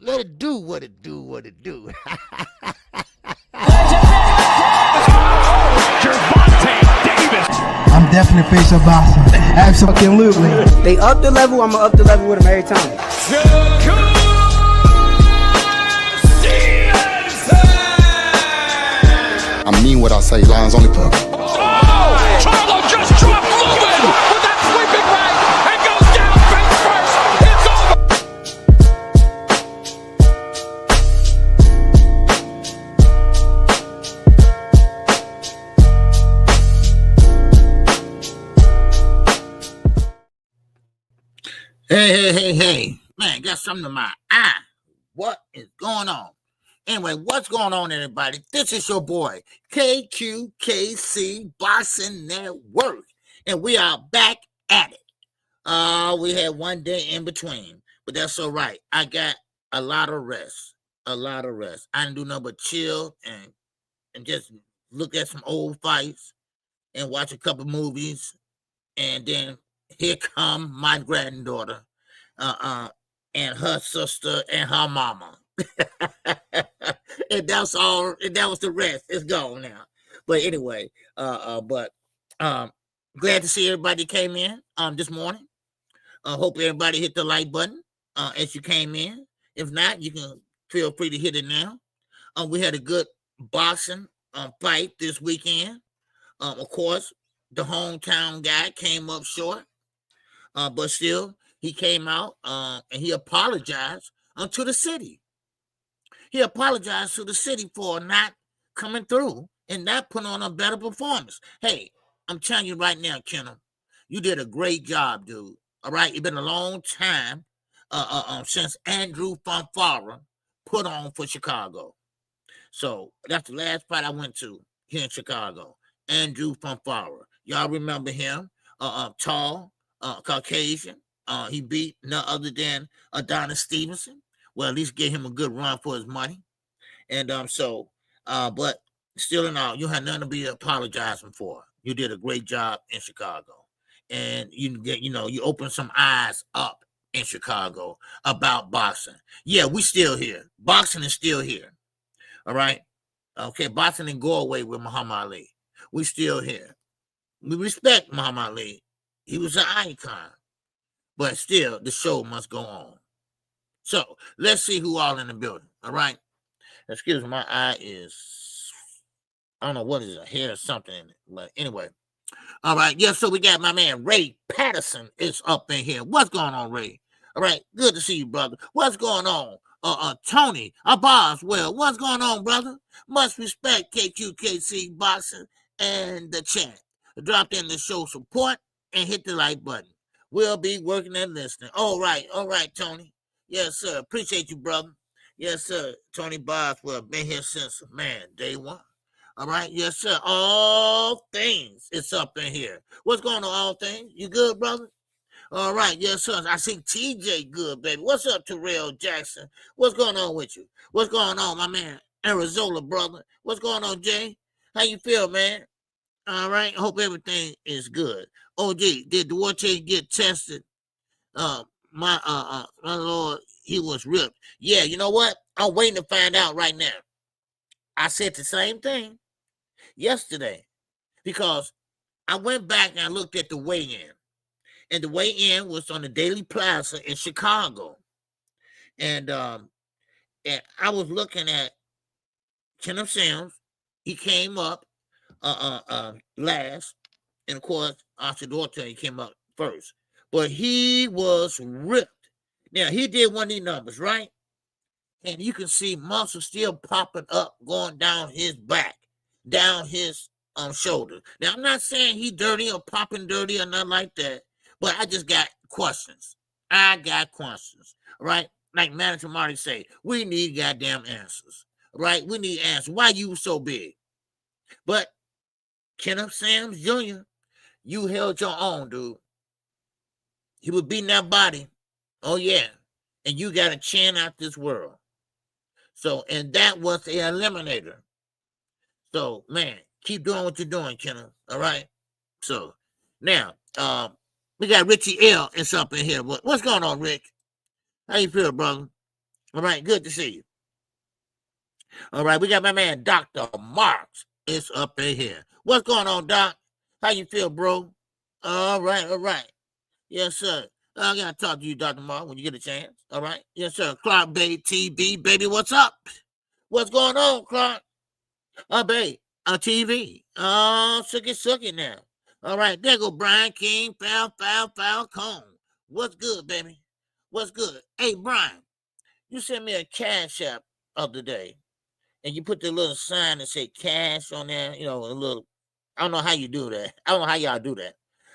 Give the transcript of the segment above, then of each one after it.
Let it do what it do, what it do. I'm definitely face of boxing. Absolutely. They up the level, I'ma up the level with them every time. I mean what I say, lines on the cover. Charlo just dropped Gloden with that sweeping right and goes down face first. It's over. Hey. Man, got something in my eye. What is going on? Anyway, what's going on, everybody? This is your boy, KQKC BOXING NETWORK, and we are back at it. We had one day in between, but that's all right. I got a lot of rest. I didn't do nothing but chill and just look at some old fights and watch a couple movies, and then here come my granddaughter, and her sister and her mama. And that's all, and that was the rest. It's gone now. But anyway, glad to see everybody came in this morning. Hope everybody hit the like button as you came in. If not, you can feel free to hit it now. We had a good boxing fight this weekend. Of course, the hometown guy came up short, but still he came out and he apologized to the city. He apologized to the city for not coming through and not putting on a better performance. Hey, I'm telling you right now, Kenneth, you did a great job, dude. All right, it's been a long time since Andrew Fonfara put on for Chicago. So that's the last fight I went to here in Chicago. Andrew Fonfara. Y'all remember him? Tall, Caucasian. He beat none other than Adonis Stevenson. Well, at least gave him a good run for his money. And but still in all, you had nothing to be apologizing for. You did a great job in Chicago. And you opened some eyes up in Chicago about boxing. Yeah, we still here. Boxing is still here. All right. Okay, boxing didn't go away with Muhammad Ali. We still here. We respect Muhammad Ali. He was an icon. But still, the show must go on. So let's see who all in the building. All right. Excuse me, my eye is, I don't know what is a hair or something in it. But anyway. All right. Yeah, so we got my man Ray Patterson is up in here. What's going on, Ray? All right. Good to see you, brother. What's going on? Tony Boswell. What's going on, brother? Much respect, KQKC Boxing and the chat. Drop in the show support and hit the like button. We'll be working and listening. All right, Tony. Yes, sir. Appreciate you, brother. Yes, sir. Tony Boswell, been here since, day one. All right, yes, sir. All things, it's up in here. What's going on, all things? You good, brother? All right, yes, sir. I see TJ good, baby. What's up, Terrell Jackson? What's going on with you? What's going on, my man? Arizona, brother. What's going on, Jay? How you feel, man? All right, hope everything is good. OG, did Duarte get tested? My Lord, he was ripped. Yeah, you know what? I'm waiting to find out right now. I said the same thing yesterday because I went back and I looked at the weigh-in. And the weigh-in was on the Daily Plaza in Chicago. And I was looking at Kenneth Sims. He came up last. And of course, Oscar Duarte came up first. But he was ripped. Now, he did one of these numbers, right? And you can see muscle still popping up, going down his back, down his shoulder. Now, I'm not saying he dirty or popping dirty or nothing like that, but I just got questions. Right? Like Manager Marty say, we need goddamn answers, right? We need answers. Why you so big? But Kenneth Sims Jr., you held your own, dude. He was beating that body. Oh, yeah. And you got a chin out this world. So, and that was the eliminator. So, man, keep doing what you're doing, Kenneth. All right? So, now, we got Richie L. is up in here. What's going on, Rick? How you feel, brother? All right, good to see you. All right, we got my man Dr. Marks is up in here. What's going on, Doc? How you feel, bro? All right. Yes, sir. I gotta talk to you, Dr. Mark, when you get a chance. All right. Yes, sir. Clark Bay TV, baby. What's up? What's going on, Clark? Babe, on TV. Oh, sookie now. All right, there go Brian King, Falcone. What's good, baby? What's good? Hey, Brian, you sent me a cash app of the day, and you put the little sign that say cash on there, you know, a little, I don't know how you do that. I don't know how y'all do that.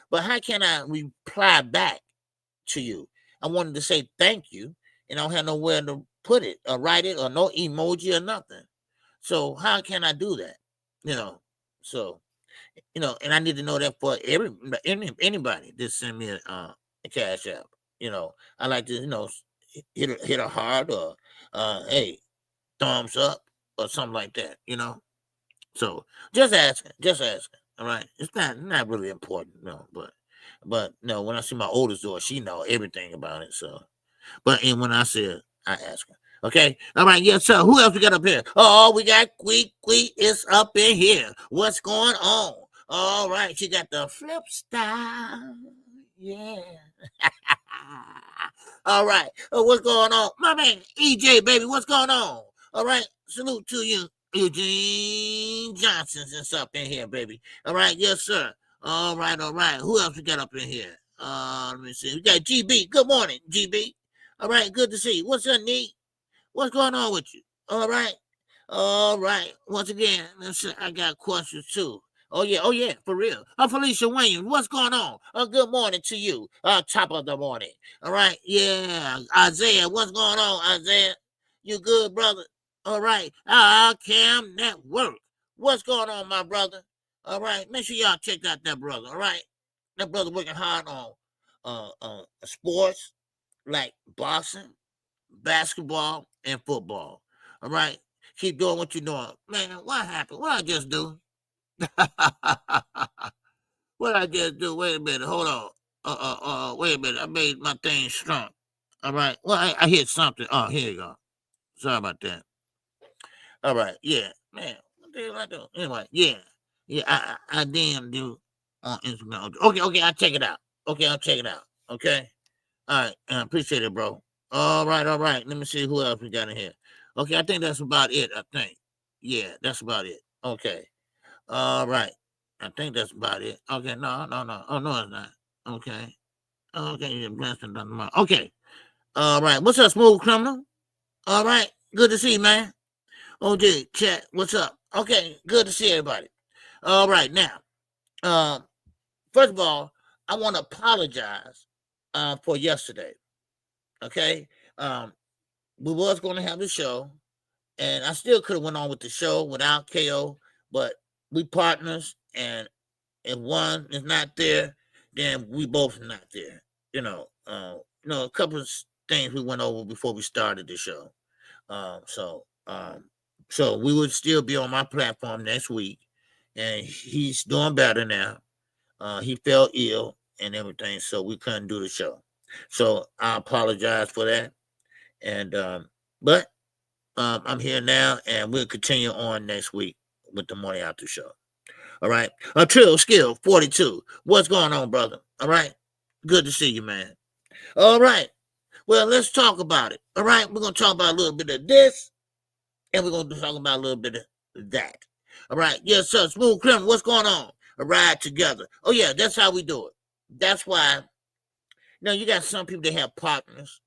But how can I reply back to you? I wanted to say thank you, and I don't have nowhere to put it or write it or no emoji or nothing. So how can I do that? You know, so and I need to know that for anybody that send me a cash app. I like to hit a heart or hey, thumbs up or something like that. So just asking. All right, it's not really important, but no, when I see my oldest daughter, she know everything about it. So, and when I said, I ask her. Okay, all right, yes, sir. Who else we got up here? Oh, we got Queek is up in here. What's going on? All right, she got the flip style. Yeah. All right, what's going on? My man, EJ, baby, what's going on? All right, salute to you. Eugene Johnson's is up in here, baby. All right, yes, sir. All right. Who else we got up in here? Let me see. We got GB. Good morning, GB. All right, good to see you. What's your need? What's going on with you? All right. Once again, I got questions too. Oh yeah, for real. Felicia Williams, what's going on? Good morning to you. Top of the morning. All right, yeah. Isaiah, what's going on, Isaiah? You good, brother? All right. Cam Network. What's going on, my brother? All right. Make sure y'all check out that brother. All right. That brother working hard on sports like boxing, basketball, and football. All right. Keep doing what you're doing. Man, what happened? What I just do? What I just do? Wait a minute. Hold on. Wait a minute. I made my thing strong. All right. Well, I hit something. Oh, here you go. Sorry about that. All right. Yeah. Man, what the hell I do? Anyway, yeah. I damn do on Instagram. Okay, I'll check it out. Okay, I'll check it out. Okay. All right. I appreciate it, bro. All right. Let me see who else we got in here. Okay, I think that's about it. I think. Yeah, that's about it. Okay. All right. I think that's about it. Okay, no. Oh, no, it's not. Okay. Okay, you're blessed and done tomorrow. Okay. All right. What's up, Smooth Criminal? All right. Good to see you, man. OJ, chat, what's up? Okay, good to see everybody. All right, now, first of all, I want to apologize for yesterday. Okay, we was going to have the show, and I still could have went on with the show without KO, but we partners, and if one is not there, then we both not there. A couple of things we went over before we started the show. So we would still be on my platform next week, and he's doing better now. He fell ill and everything, so we couldn't do the show. So I apologize for that. And but I'm here now, and we'll continue on next week with the morning after show. All right. Trill Skill 42. What's going on, brother? All right. Good to see you, man. All right. Well, let's talk about it. All right. We're gonna talk about a little bit of this. And we're going to talk about a little bit of that. All right. Yes, sir. Smooth Criminal, what's going on? A ride together. Oh, yeah, that's how we do it. That's why, you got some people that have partners,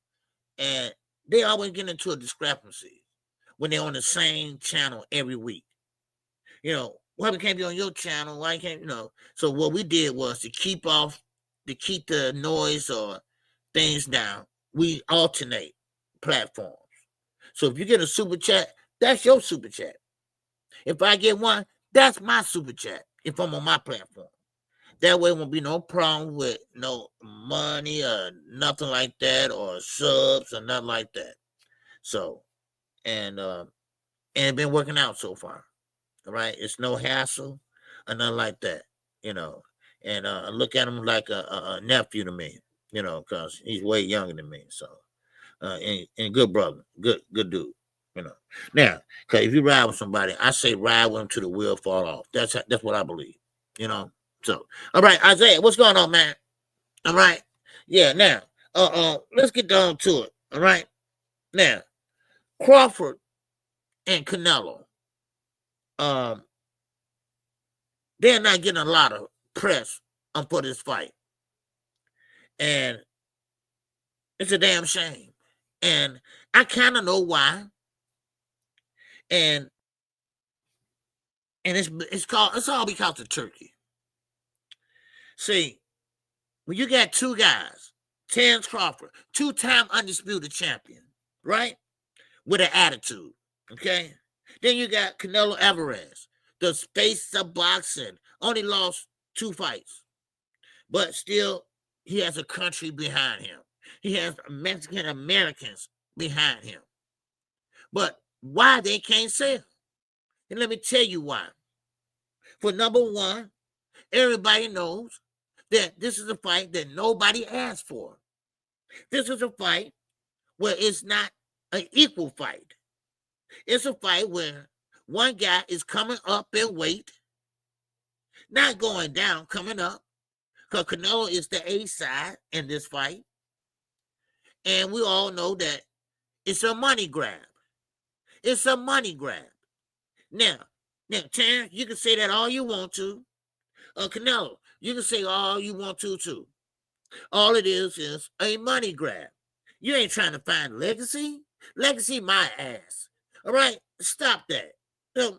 and they always get into a discrepancy when they're on the same channel every week. Why we can't be on your channel? Why can't, So what we did was to keep the noise or things down, we alternate platforms. So if you get a super chat, that's your super chat. If I get one, that's my super chat if I'm on my platform. That way, won't be no problem with no money or nothing like that, or subs or nothing like that. So, and it's been working out so far. All right, it's no hassle or nothing like that. And I look at him like a nephew to me. Because he's way younger than me. So, and good brother, good dude. You know. Now, because if you ride with somebody, I say ride with them till the wheel fall off. That's what I believe. You know. So, all right, Isaiah, what's going on, man? All right, yeah. Now, let's get down to it. All right, now, Crawford and Canelo, they're not getting a lot of press for this fight, and it's a damn shame. And I kind of know why. And it's all because of Turkey. See, when you got two guys, Terence Crawford, 2-time undisputed champion, right? With an attitude, okay? Then you got Canelo Alvarez, the face of boxing, only lost 2 fights, but still he has a country behind him. He has Mexican Americans behind him. But why they can't sell? And let me tell you why. For number one, everybody knows that this is a fight that nobody asked for. This is a fight where it's not an equal fight. It's a fight where one guy is coming up in weight, not going down, coming up, because Canelo is the A side in this fight. And we all know that it's a money grab. It's a money grab. Now, Terence, you can say that all you want to. Canelo, you can say all you want to, too. All it is a money grab. You ain't trying to find legacy. Legacy my ass. All right? Stop that. No,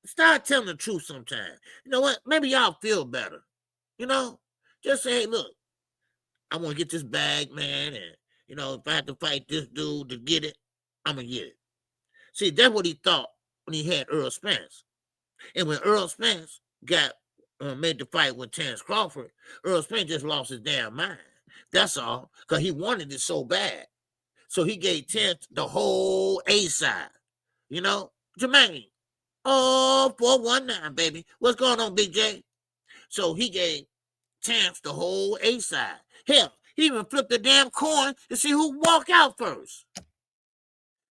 start telling the truth sometime. You know what? Maybe y'all feel better. You know? Just say, hey, look, I want to get this bag, man, and, you know, if I have to fight this dude to get it, I'm going to get it. See, that's what he thought when he had Earl Spence. And when Earl Spence got made the fight with Terence Crawford, Earl Spence just lost his damn mind. That's all, because he wanted it so bad. So he gave Terence the whole A side. You know? Jermaine, 419, baby. What's going on, Big J? So he gave Terence the whole A side. Hell, he even flipped the damn coin to see who walk out first.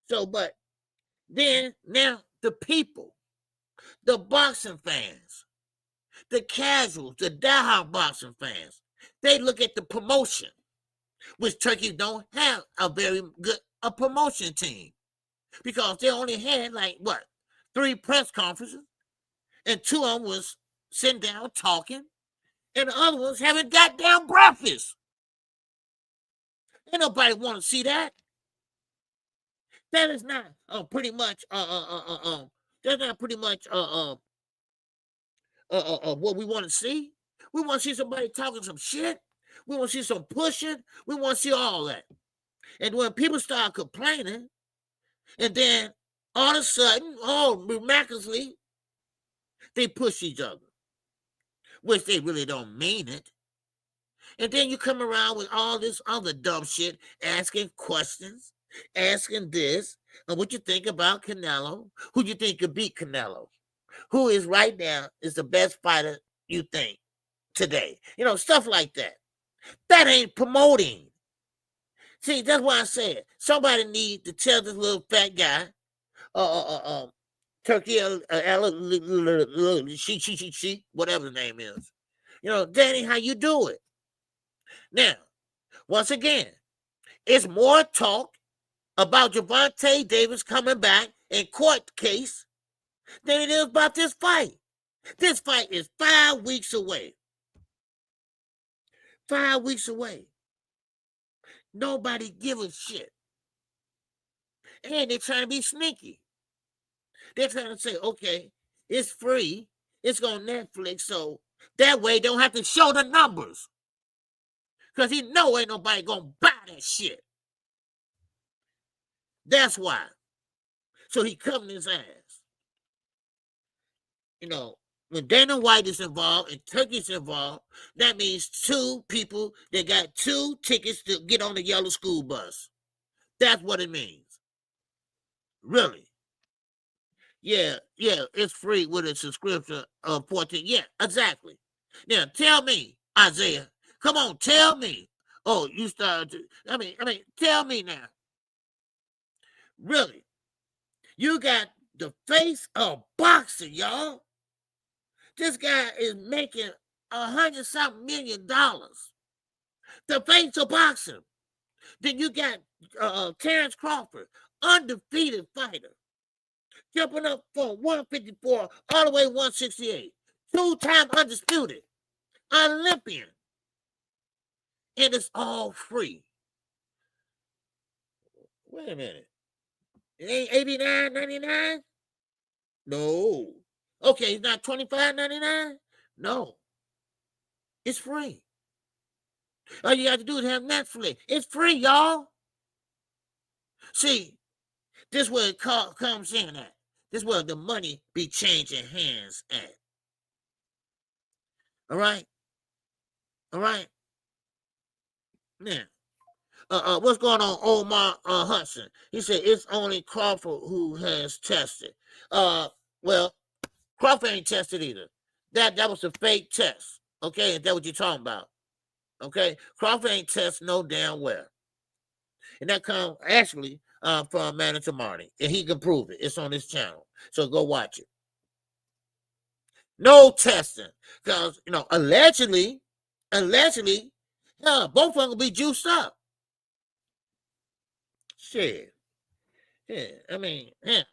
So, but then, now, the people, the boxing fans, the casuals, the diehard boxing fans, they look at the promotion, which Turkey don't have a very good promotion team, because they only had, 3 press conferences, and 2 of them was sitting down talking, and the other ones having goddamn breakfast. Ain't nobody want to see that. That is not pretty much that's not pretty much what we want to see. We want to see somebody talking some shit. We want to see some pushing. We want to see all that. And when people start complaining, and then all of a sudden, miraculously, they push each other, which they really don't mean it. And then you come around with all this other dumb shit, asking questions, asking this, and what you think about Canelo, who you think could beat Canelo, who is right now is the best fighter you think today. You know, stuff like that. That ain't promoting. See, that's why I said somebody need to tell this little fat guy, Turki Al-Sheikh, whatever the name is. You know, that ain't how you do it. Now, once again, it's more talk about Gervonta Davis coming back in court case than it is about this fight. This fight is 5 weeks away. 5 weeks away. Nobody give a shit. And they're trying to be sneaky. They're trying to say, okay, it's free. It's on Netflix, so that way they don't have to show the numbers. Because he know ain't nobody going to buy that shit. That's why. So he coming his ass. You know, when Dana White is involved and Turkey's involved, that means 2 people that got 2 tickets to get on the yellow school bus. That's what it means. Really. Yeah, it's free with a subscription of 14. Yeah, exactly. Now, tell me, Isaiah, come on, tell me, Oh, you started to, I mean, tell me now. Really? You got the face of boxing, y'all. This guy is making $100-something million. The face of boxing. Then you got Terrence Crawford, undefeated fighter, jumping up from 154 all the way 168. 2-time undisputed Olympian. And it's all free. Wait a minute. It ain't $89.99? No. Okay, it's not $25.99? No. It's free. All you got to do is have Netflix. It's free, y'all. See, this is where it comes in at. This is where the money be changing hands at. All right? All right? Now, what's going on, Omar Hudson? He said it's only Crawford who has tested. Well, Crawford ain't tested either. That was a fake test. Okay, is that what you're talking about? Okay, Crawford ain't test no damn well. And that comes actually from Manager Marty. And he can prove it. It's on his channel. So go watch it. No testing. Because, allegedly, both of them will be juiced up. Shit. Yeah, I mean, yeah.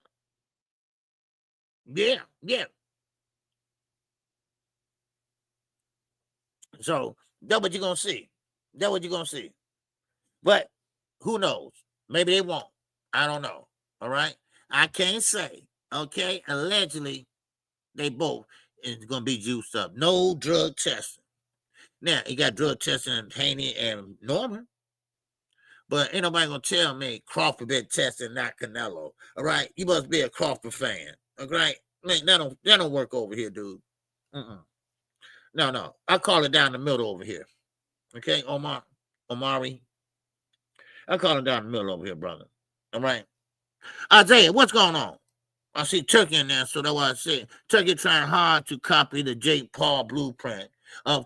Yeah. So that's what you're gonna see. That's what you're gonna see. But who knows? Maybe they won't. I don't know. All right. I can't say. Okay. Allegedly, they both is gonna be juiced up. No drug testing. Now you got drug testing in Haney and Norman. But ain't nobody gonna tell me Crawford been testing, not Canelo. All right. You must be a Crawford fan. All right. Man, that don't work over here, dude. No. I call it down the middle over here. Okay, Omari. I call it down the middle over here, brother. All right. Isaiah, what's going on? I see Turkey in there, so that's why I said Turkey trying hard to copy the Jake Paul blueprint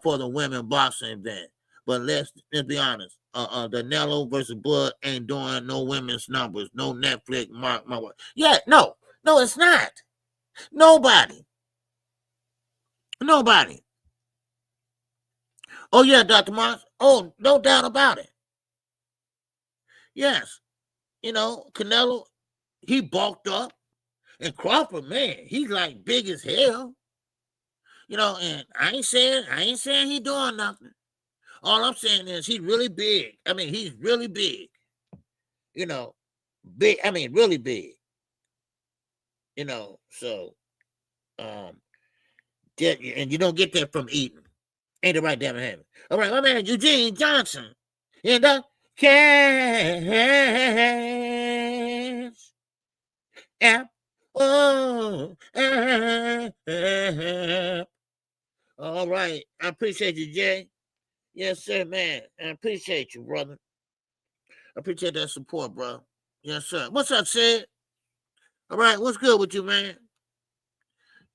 for the women boxing event. But let's be honest. The Canelo versus Bud ain't doing no women's numbers, no Netflix, mark my word. Yeah, no, it's not. Nobody. Oh, yeah, Dr. Mars. Oh, no doubt about it. Yes. Canelo, he bulked up. And Crawford, man, he's like big as hell. And I ain't saying he doing nothing. All I'm saying is he's really big. I mean, he's really big. Big, I mean, really big. So, and you don't get that from eating. Ain't it right, damn it? All right, my man Eugene Johnson in the cash app. Oh, all right. I appreciate you, Jay. Yes, sir, man. I appreciate you, brother. I appreciate that support, bro. Yes, sir. What's up, Sid? All right, what's good with you, man?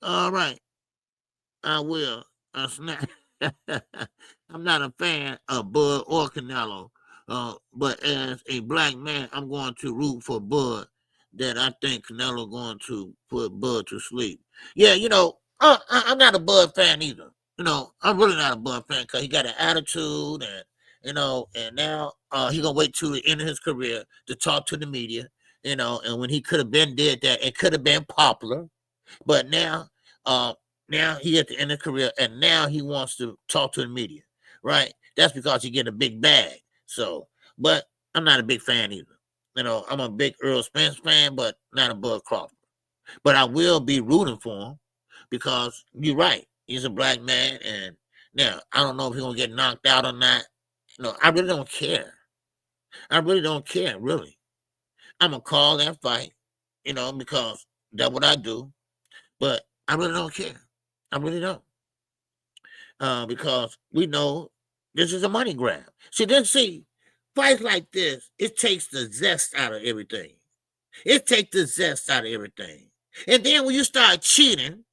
All right. I will. I'm not a fan of Bud or Canelo, but as a black man, I'm going to root for Bud. That I think Canelo going to put Bud to sleep. Yeah, I'm not a Bud fan either. I'm really not a Bud fan because he got an attitude, and and now he gonna wait till the end of his career to talk to the media. And when he could have been did that, it could have been popular, but now he at the end of his career, and now he wants to talk to the media, right? That's because he get a big bag. So, but I'm not a big fan either. I'm a big Earl Spence fan, but not a Bud Crawford. But I will be rooting for him because you're right. He's a black man, and now I don't know if he's gonna get knocked out or not. I really don't care. Really. I'm gonna call that fight, because that's what I do. But I really don't care. I really don't. Because we know this is a money grab. See, fights like this, it takes the zest out of everything. And then when you start cheating,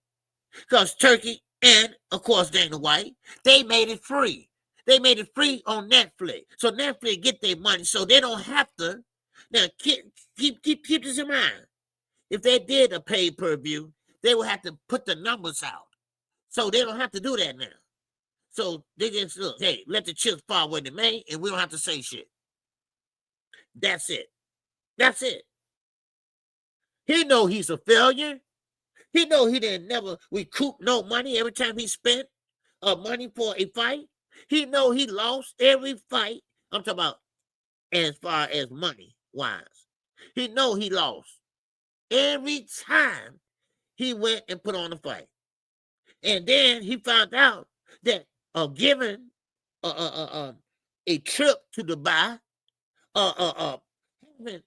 because Turkey and, of course, Dana White, they made it free. They made it free on Netflix. So Netflix get their money, so they don't have to. Now, keep this in mind. If they did a pay-per-view, they would have to put the numbers out. So they don't have to do that now. So they just look, hey, let the chips fall where they may, and we don't have to say shit. That's it. That's it. He know he's a failure. He know he didn't never recoup no money every time he spent money for a fight. He know he lost every fight. I'm talking about as far as money-wise. He know he lost every time he went and put on a fight. And then he found out that given a trip to Dubai, having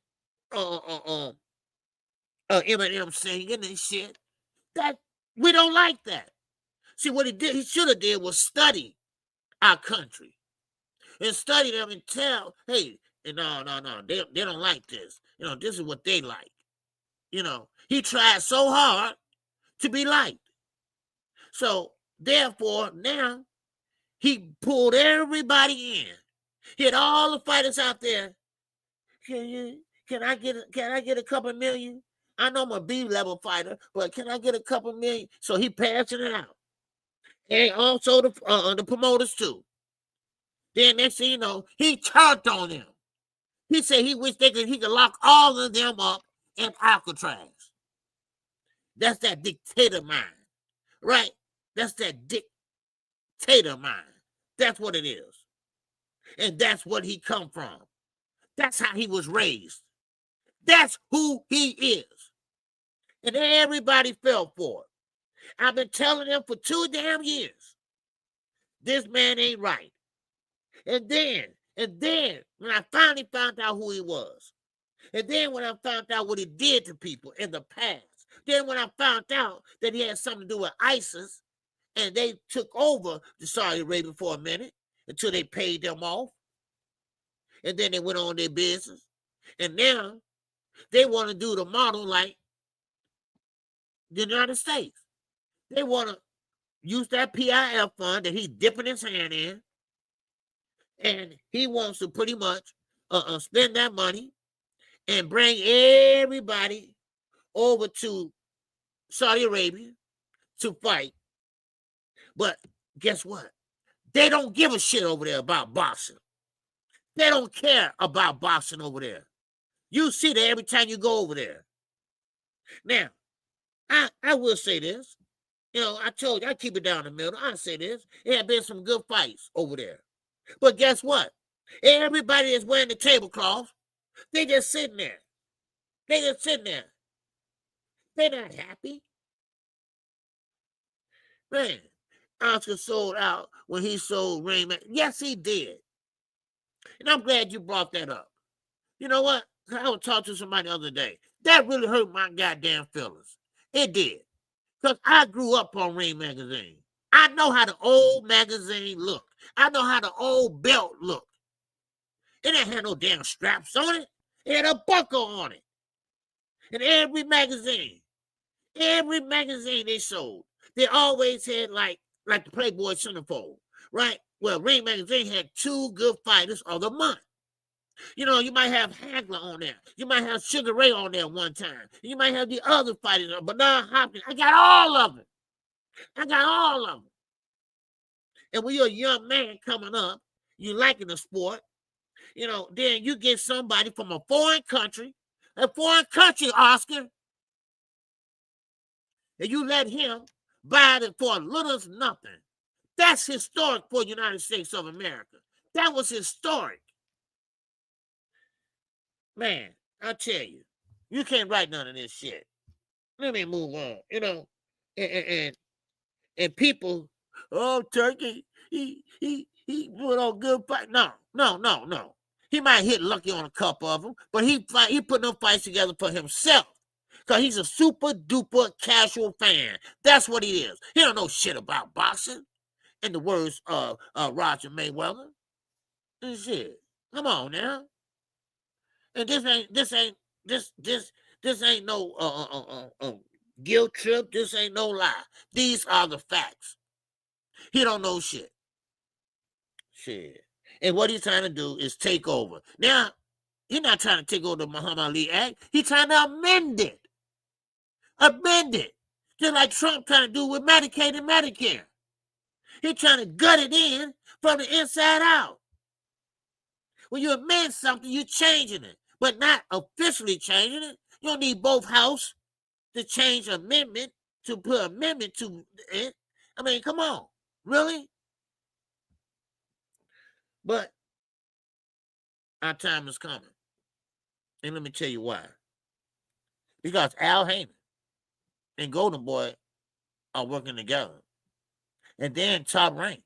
Eminem singing and shit, that we don't like that. See, what he should have did was study our country and study them and tell, hey, no, they don't like this. This is what they like. He tried so hard to be liked. So therefore, now he pulled everybody in. He had all the fighters out there. Can I get a couple million? I know I'm a B-level fighter, but can I get a couple million? So he passing it out. And also the promoters too. Then next thing you know, he turned on them. He said he wished he could lock all of them up in Alcatraz. That's that dictator mind, right? That's that dictator mind. That's what it is. And that's what he come from. That's how he was raised. That's who he is. And everybody fell for it. I've been telling them for 2 damn years, this man ain't right. And then, when I finally found out who he was, and then when I found out what he did to people in the past, then when I found out that he had something to do with ISIS, and they took over the Saudi Arabia for a minute until they paid them off, and then they went on their business, and now they want to do the model like the United States. They want to use that PIF fund that he's dipping his hand in, and he wants to pretty much spend that money and bring everybody over to Saudi Arabia to fight. But guess what? They don't give a shit over there about boxing. They don't care about boxing over there. You see that every time you go over there. Now, I will say this. I told you, I keep it down the middle. I say this. There have been some good fights over there. But guess what? Everybody that's wearing the tablecloth, they just sitting there. They're not happy. Man, Oscar sold out when he sold Raymond. Yes, he did. And I'm glad you brought that up. You know what? I was talking to somebody the other day. That really hurt my goddamn feelings. It did. Because I grew up on Ring magazine. I know how the old magazine looked. I know how the old belt looked. It didn't have no damn straps on it. It had a buckle on it. And every magazine they sold, they always had like the Playboy Centerfold, right? Well, Ring magazine had 2 good fighters of the month. You might have Hagler on there. You might have Sugar Ray on there one time. You might have the other fighters, Bernard Hopkins. I got all of them. And when you're a young man coming up, you liking the sport, then you get somebody from a foreign country, Oscar, and you let him buy it for little as nothing. That's historic for the United States of America. That was historic. Man, I tell you, you can't write none of this shit. Let me move on, and people, Turkey, he put on good fight. No. He might hit lucky on a couple of them, but he put no fights together for himself. Because he's a super duper casual fan. That's what he is. He don't know shit about boxing. In the words of Roger Mayweather. And shit. Come on now. And this ain't no guilt trip. This ain't no lie. These are the facts. He don't know shit. Shit. And what he's trying to do is take over. Now, he's not trying to take over the Muhammad Ali Act. He's trying to amend it. Amend it. Just like Trump trying to do with Medicaid and Medicare. He's trying to gut it in from the inside out. When you amend something, you're changing it, but not officially changing it. You don't need both houses to change amendment, to put amendment to it. I mean, come on. Really? But our time is coming. And let me tell you why. Because Al Haney and Golden Boy are working together. And then Top Rank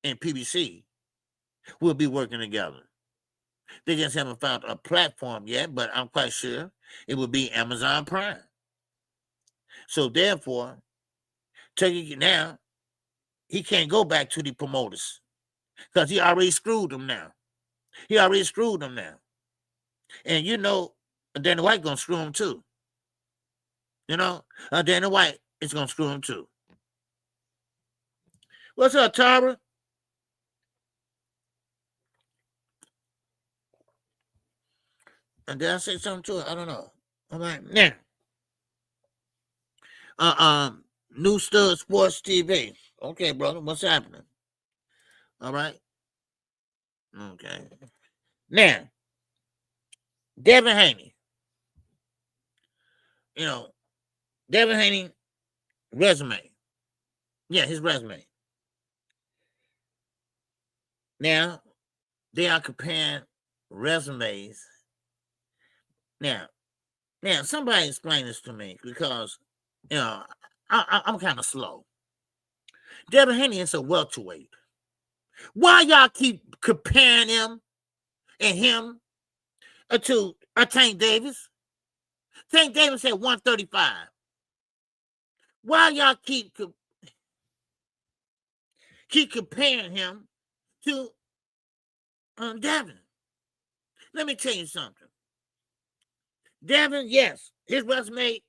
and PBC will be working together. They just haven't found a platform yet, but I'm quite sure it will be Amazon Prime. So therefore, Turki now, he can't go back to the promoters because he already screwed them now. He already screwed them now. And you know, Dana White gonna screw him too. You know, Dana White is gonna screw him too. What's up, Tara? And did I say something to it? I don't know. All right, now. New Stud Sports TV. Okay, brother, what's happening? All right. Okay. Now, Devin Haney. You know, Devin Haney resume. Yeah, his resume. Now, they are comparing resumes. Now, somebody explain this to me because, you know, I'm kind of slow. Devin Haney is a welterweight. Why y'all keep comparing him and him to Tank Davis? Tank Davis at 135. Why y'all keep comparing him to Devin? Let me tell you something. Devin, yes, his resume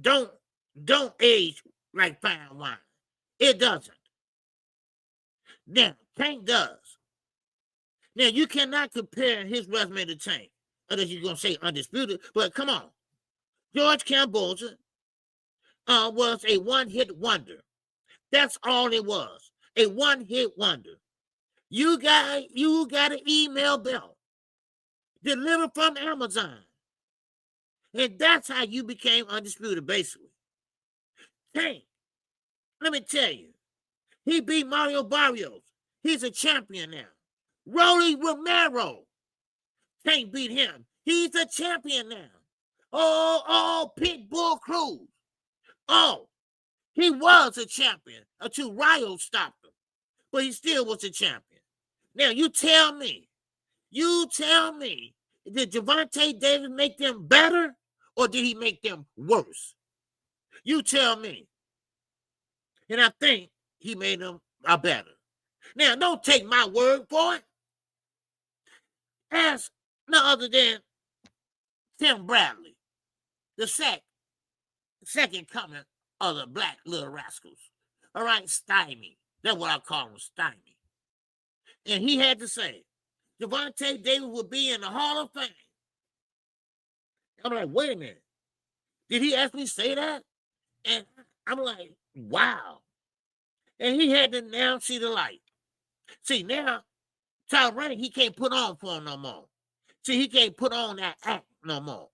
don't age like fine wine. It doesn't. Now, Tank does. Now, you cannot compare his resume to Tank, unless you're going to say undisputed, but come on. George Kamboja was a one-hit wonder. That's all it was, a one-hit wonder. You got an email bell delivered from Amazon. And that's how you became undisputed, basically. Tank, let me tell you, he beat Mario Barrios. He's a champion now. Rolly Romero, Tank beat him. He's a champion now. Oh, Pitbull Cruz. Oh, he was a champion until Ryo stopped him. But he still was a champion. Now, you tell me, did Gervonta Davis make them better or did he make them worse? You tell me. And I think he made them better. Now, don't take my word for it. Ask none other than Tim Bradley, the second coming of the Black Little Rascals. All right, Stymie. That's what I call him, Stymie. And he had to say, Gervonta Davis would be in the Hall of Fame. I'm like, wait a minute. Did he actually say that? And I'm like, wow. And he had to now see the light. See, now, Top Rank, he can't put on for him no more. See, he can't put on that act no more.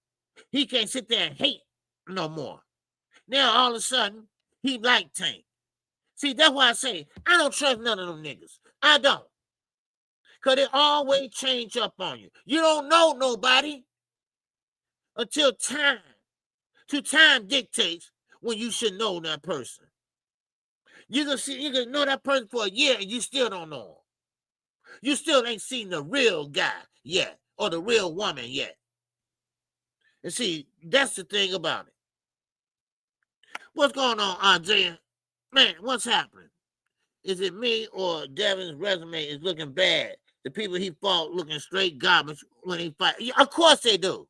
He can't sit there and hate no more. Now, all of a sudden, he like Tank. See, that's why I say, I don't trust none of them niggas. I don't. Because they always change up on you. You don't know nobody until time dictates when you should know that person. You can know that person for a year and you still don't know him. You still ain't seen the real guy yet or the real woman yet. And see, that's the thing about it. What's going on, Isaiah? Man, what's happening? Is it me or Devin's resume is looking bad? The people he fought looking straight garbage when he fight. Yeah, of course they do.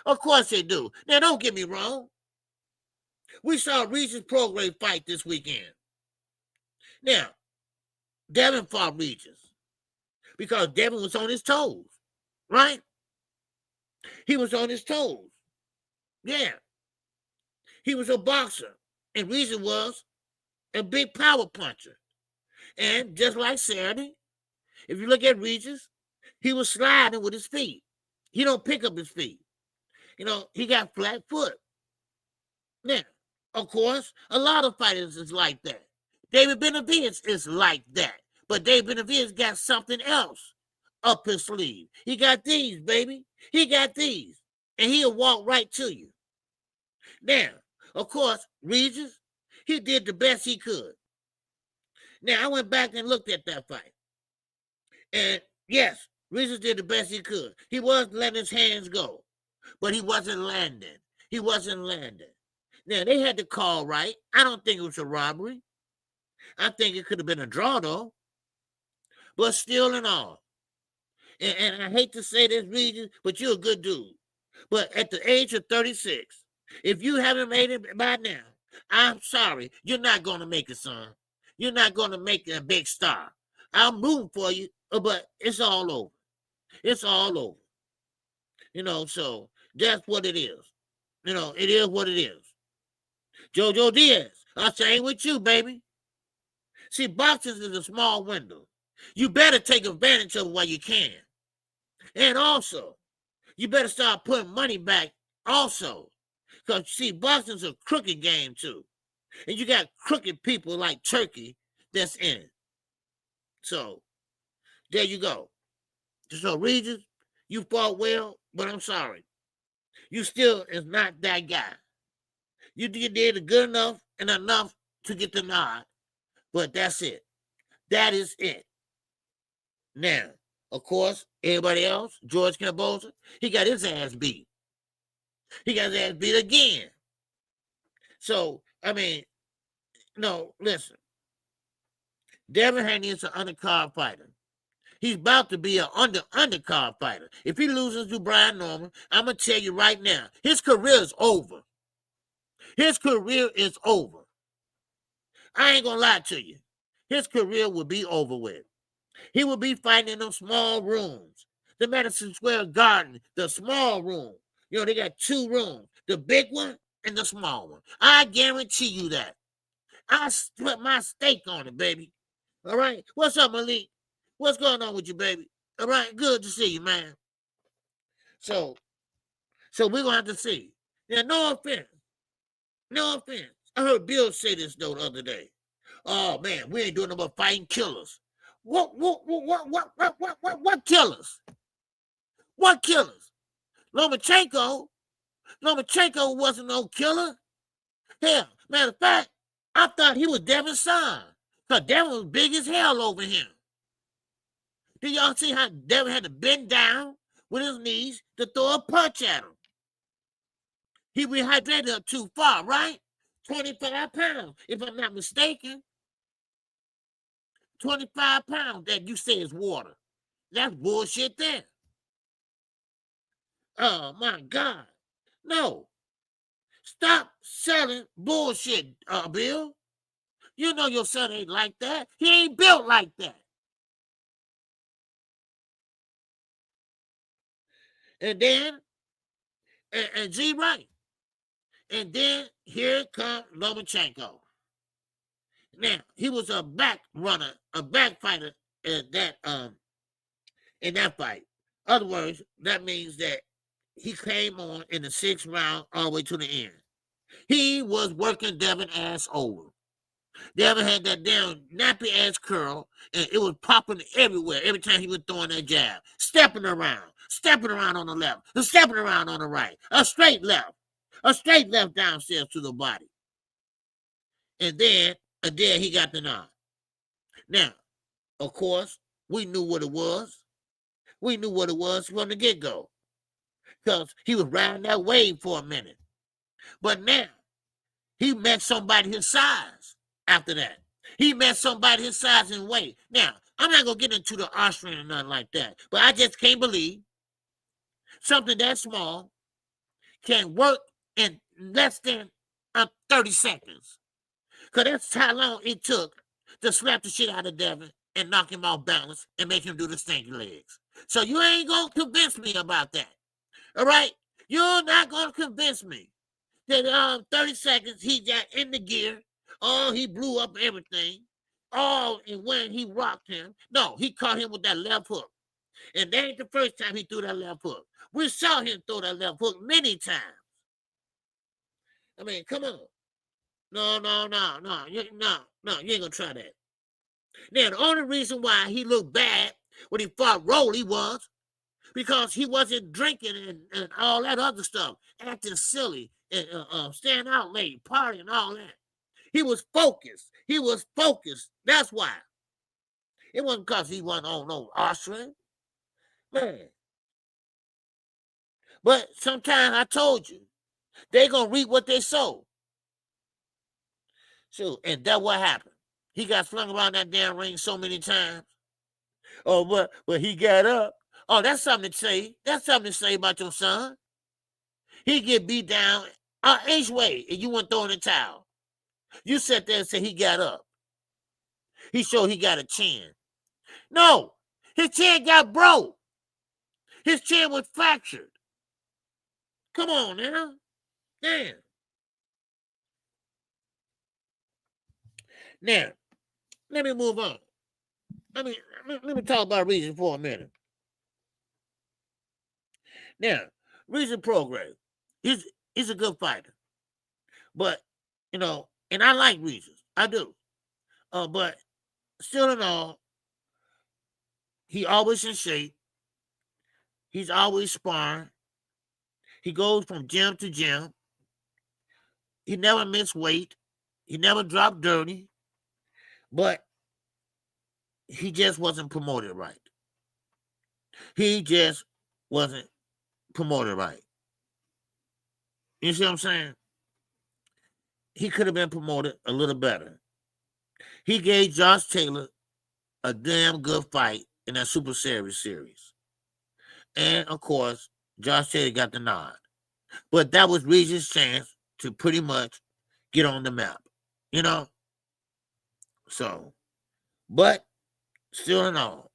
Of course they do. Now, don't get me wrong. We saw Regis Prograis fight this weekend. Now, Devin fought Regis because Devin was on his toes, right? He was on his toes. Yeah. He was a boxer, and Regis was a big power puncher. And just like Saturday, if you look at Regis, he was sliding with his feet. He don't pick up his feet. You know, he got flat foot. Now, of course, a lot of fighters is like that. David Benavidez is like that. But David Benavidez got something else up his sleeve. He got these, baby. He got these. And he'll walk right to you. Now, of course, Regis, he did the best he could. Now, I went back and looked at that fight. And yes, Regis did the best he could. He was letting his hands go, but he wasn't landing. He wasn't landing. Now, they had the call right. I don't think it was a robbery. I think it could have been a draw, though. But still and all. And I hate to say this, Regis, but you're a good dude. But at the age of 36, if you haven't made it by now, I'm sorry. You're not going to make it, son. You're not going to make it a big star. I'm rooting for you, but it's all over. It's all over. You know, so that's what it is. You know, it is what it is. Jojo Diaz, I'm saying with you, baby. See, boxing is a small window. You better take advantage of it while you can. And also, you better start putting money back also. Because, see, boxing's a crooked game, too. And you got crooked people like Turkey that's in it. So, there you go. So, Regis, you fought well, but I'm sorry. You still is not that guy. You did good enough and enough to get the nod, but that's it. That is it. Now, of course, everybody else, George Camboza, he got his ass beat. He got his ass beat again. So, I mean, no, listen. Devin Haney is an undercard fighter. He's about to be an undercard fighter. If he loses to Brian Norman, I'm going to tell you right now, his career is over. His career is over. I ain't going to lie to you. His career will be over with. He will be fighting in those small rooms. The Madison Square Garden, the small room. You know, they got two rooms, the big one and the small one. I guarantee you that. I put my stake on it, baby. All right? What's up, Malik? What's going on with you, baby? All right? Good to see you, man. So we're going to have to see. Now, no offense. No offense. I heard Bill say this, though, the other day. Oh, man, we ain't doing no more fighting killers. What killers? What killers? Lomachenko wasn't no killer. Hell, matter of fact, I thought he was Devin's son. Because Devin was big as hell over him. Did y'all see how Devin had to bend down with his knees to throw a punch at him? He rehydrated up too far, right? 25 pounds, if I'm not mistaken. 25 pounds that you say is water. That's bullshit there. Oh, my God. No. Stop selling bullshit, Bill. You know your son ain't like that. He ain't built like that. And then, and G right. And then here comes Lomachenko. Now, he was a back runner, a back fighter in that fight. In other words, that means that he came on in the 6th round all the way to the end. He was working Devin ass over. Devin had that damn nappy ass curl, and it was popping everywhere every time he was throwing that jab. Stepping around on the left, stepping around on the right. A straight left downstairs to the body. And then he got the nod. Now, of course, we knew what it was. We knew what it was from the get-go. Because he was riding that wave for a minute. But now, he met somebody his size after that. He met somebody his size and weight. Now, I'm not going to get into the Austrian or nothing like that. But I just can't believe something that small can work in less than 30 seconds. Because that's how long it took to slap the shit out of Devin and knock him off balance and make him do the stinky legs. So you ain't going to convince me about that. All right? You're not going to convince me that 30 seconds he got in the gear. Oh, he blew up everything. Oh, and when he rocked him, no, he caught him with that left hook. And that ain't the first time he threw that left hook. We saw him throw that left hook many times. I mean, come on. No, you ain't gonna try that. Now, the only reason why he looked bad when he fought Rolly was because he wasn't drinking and all that other stuff, acting silly and staying out late, partying and all that. He was focused. That's why. It wasn't because he wasn't on no Austrian. Man. But sometimes I told you, they gonna reap what they sow. So, and that's what happened. He got flung around that damn ring so many times. Oh, but he got up. Oh, that's something to say. That's something to say about your son. He get beat down each way, and you went throwing the towel. You sat there and said he got up. He showed he got a chin. No, his chin got broke. His chin was fractured. Come on now. Damn. Now, let me move on. Let me talk about Reason for a minute. Now, Reason Progress, he's a good fighter. But, and I like Reason. I do. But still in all, he always in shape. He's always sparring. He goes from gym to gym. He never missed weight. He never dropped dirty. But he just wasn't promoted right. He just wasn't promoted right. You see what I'm saying? He could have been promoted a little better. He gave Josh Taylor a damn good fight in that Super Series. And, of course, Josh Taylor got the nod. But that was Reason's chance to pretty much get on the map. So, but still in all,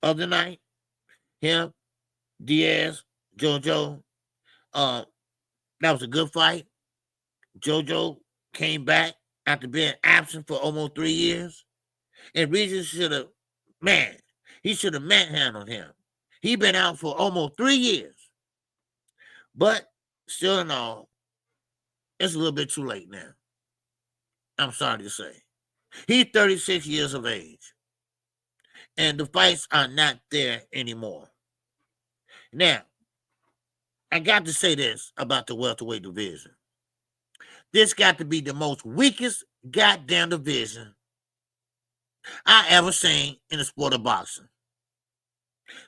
other night, him, Diaz, JoJo, that was a good fight. JoJo came back after being absent for almost 3 years. And Reason should have manhandled him. He been out for almost 3 years. But still in all, it's a little bit too late now. I'm sorry to say. He's 36 years of age. And the fights are not there anymore. Now, I got to say this about the welterweight division. This got to be the most weakest goddamn division I ever seen in the sport of boxing.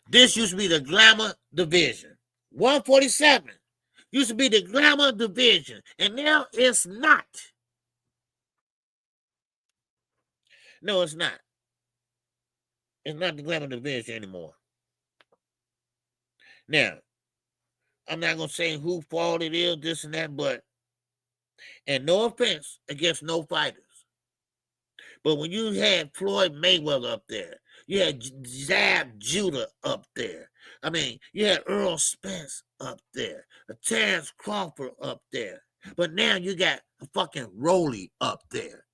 This used to be the glamour division. 147 used to be the glamour division, and now it's not. No, it's not. It's not the glamour division anymore. Now, I'm not going to say who fault it is, this and that, but, and no offense against no fighters, but when you had Floyd Mayweather up there, you had Zab Judah up there. I mean, you had Earl Spence up there, Terrence Crawford up there. But now you got a fucking Rolly up there.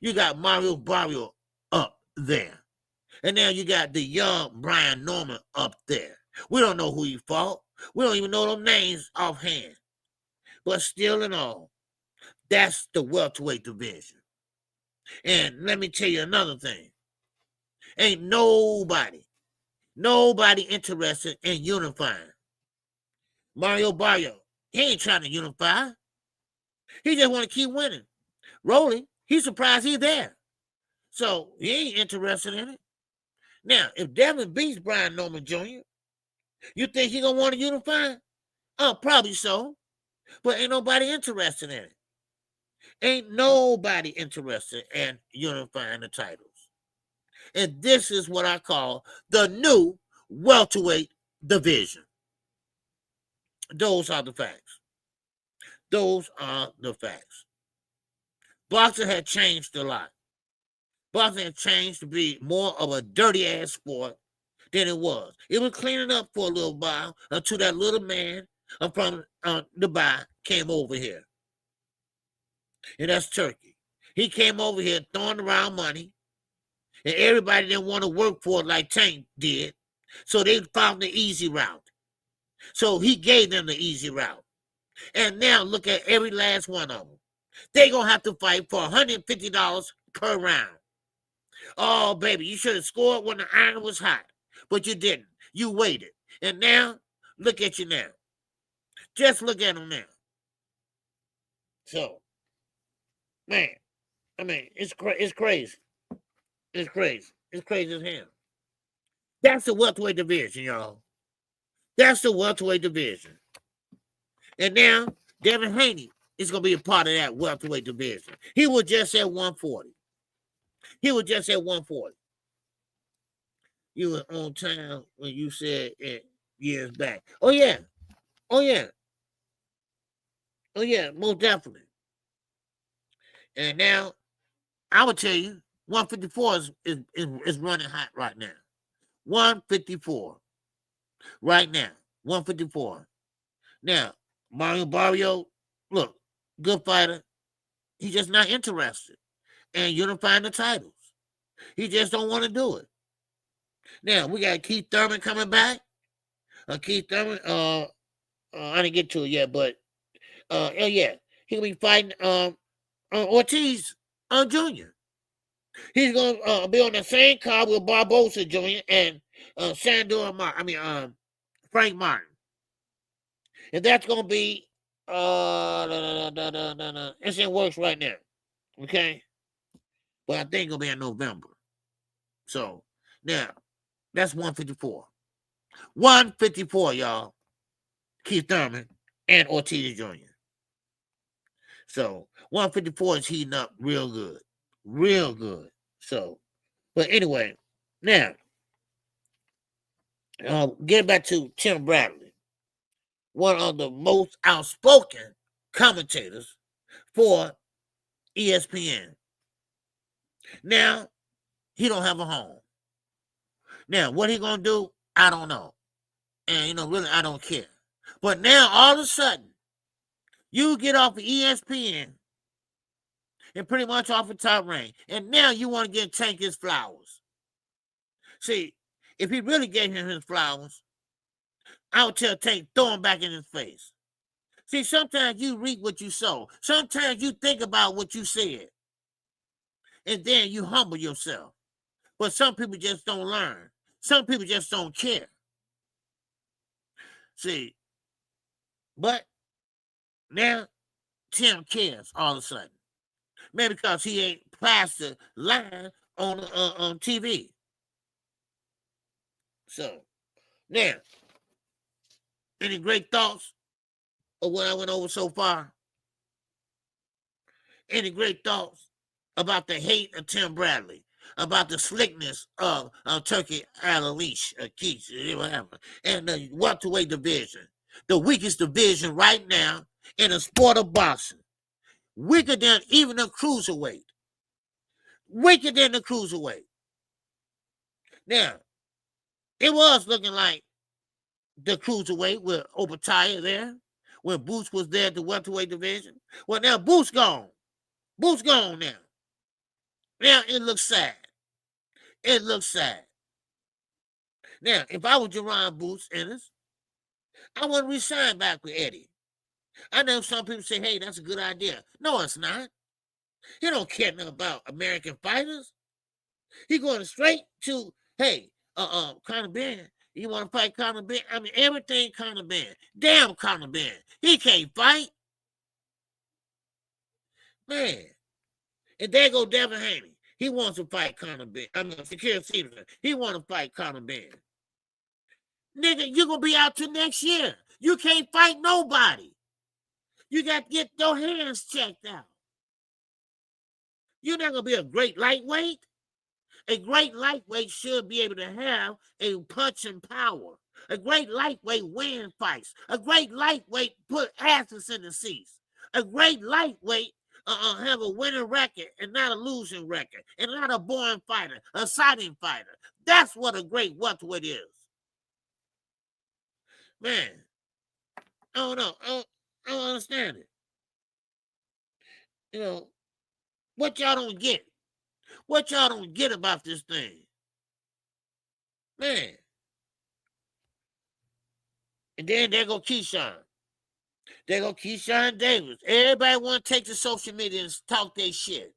You got Mario Barrio up there. And now you got the young Brian Norman up there. We don't know who he fought. We don't even know them names offhand. But still in all, that's the welterweight division. And let me tell you another thing. Ain't nobody interested in unifying. Mario Barrio, he ain't trying to unify. He just want to keep winning. Rolling, he's surprised he's there. So he ain't interested in it. Now, if Devin beats Brian Norman Jr., you think he gonna want to unify? Oh, probably so. But ain't nobody interested in it. Ain't nobody interested in unifying the titles. And this is what I call the new welterweight division. Those are the facts. Those are the facts. Boxing had changed a lot. Boxing has changed to be more of a dirty ass sport than it was. It was cleaning up for a little while until that little man from Dubai came over here. And that's Turkey. He came over here throwing around money, and everybody didn't want to work for it like Tank did. So they found the easy route. So he gave them the easy route. And now look at every last one of them. They're going to have to fight for $150 per round. Oh, baby, you should have scored when the iron was hot. But you didn't. You waited. And now, look at you now. Just look at them now. So, man, I mean, it's crazy. It's crazy. It's crazy as hell. That's the welterweight division, y'all. That's the welterweight division. And now, Devin Haney is going to be a part of that welterweight division. He was just at 140. He was just at 140. You were on time when you said it years back. Oh, yeah. Oh, yeah. Oh, yeah, most definitely. And now, I would tell you, 154 is running hot right now. 154. Right now. 154. Now, Mario Barrio, look, good fighter. He's just not interested in unifying the titles. He just don't want to do it. Now, we got Keith Thurman coming back. Keith Thurman, I didn't get to it yet, but, oh, yeah, he'll be fighting Ortiz Jr. He's going to be on the same card with Barbosa Jr. and Frank Martin. And that's going to be, it's in works right now. Okay? But I think it's going to be in November. So, now, that's 154. 154, y'all. Keith Thurman and Ortiz Jr. So, 154 is heating up real good. Real good. So, but anyway, now, get back to Tim Bradley, one of the most outspoken commentators for ESPN. Now, he don't have a home. Now, what he gonna do, I don't know. And, really, I don't care. But now, all of a sudden, you get off of ESPN and pretty much off of Top Rank, and now you want to get Tank his flowers. See, if he really gave him his flowers, I would tell Tank, throw him back in his face. See, sometimes you reap what you sow. Sometimes you think about what you said, and then you humble yourself. But some people just don't learn. Some people just don't care. See, but now Tim cares all of a sudden. Maybe because he ain't passed the line on TV. So, now, any great thoughts of what I went over so far? Any great thoughts about the hate of Tim Bradley? About the slickness of Turki Al-Sheikh, whatever, and the welterweight division, the weakest division right now in the sport of boxing, weaker than even the cruiserweight, weaker than the cruiserweight. Now, it was looking like the cruiserweight with Obatiah there, when Boots was there at the welterweight division. Well, now Boots gone. Boots gone now. Now it looks sad. It looks sad. Now, if I was Jerron Boots Ennis, I wouldn't resign back with Eddie. I know some people say, hey, that's a good idea. No, it's not. He don't care nothing about American fighters. He going straight to, hey, Conor Ben. You want to fight Conor Ben? I mean, everything Conor Ben. Damn Conor Ben. He can't fight. Man. And there go Devin Haney. He wants to fight Conor Ben. I mean, Shakir Stevenson. He want to fight Conor Ben. Nigga, you're going to be out till next year. You can't fight nobody. You got to get your hands checked out. You're not going to be a great lightweight. A great lightweight should be able to have a punching power. A great lightweight win fights. A great lightweight put asses in the seats. A great lightweight have a winning record and not a losing record, and not a boring fighter, a exciting fighter. That's what a great welterweight is. Man, I don't know. I don't understand it. You know, what y'all don't get? What y'all don't get about this thing? Man. And then there go Keyshawn. There go Keyshawn Davis. Everybody want to take to social media and talk their shit.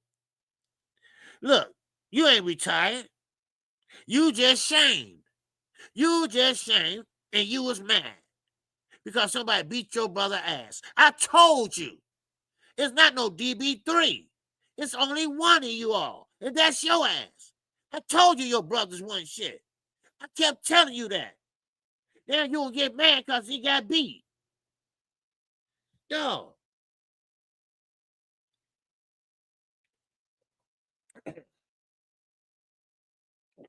Look, you ain't retired. You just shamed. You just shamed, and you was mad because somebody beat your brother ass. I told you. It's not no DB3. It's only one of you all, and that's your ass. I told you your brothers wasn't shit. I kept telling you that. Now you will get mad because he got beat. No.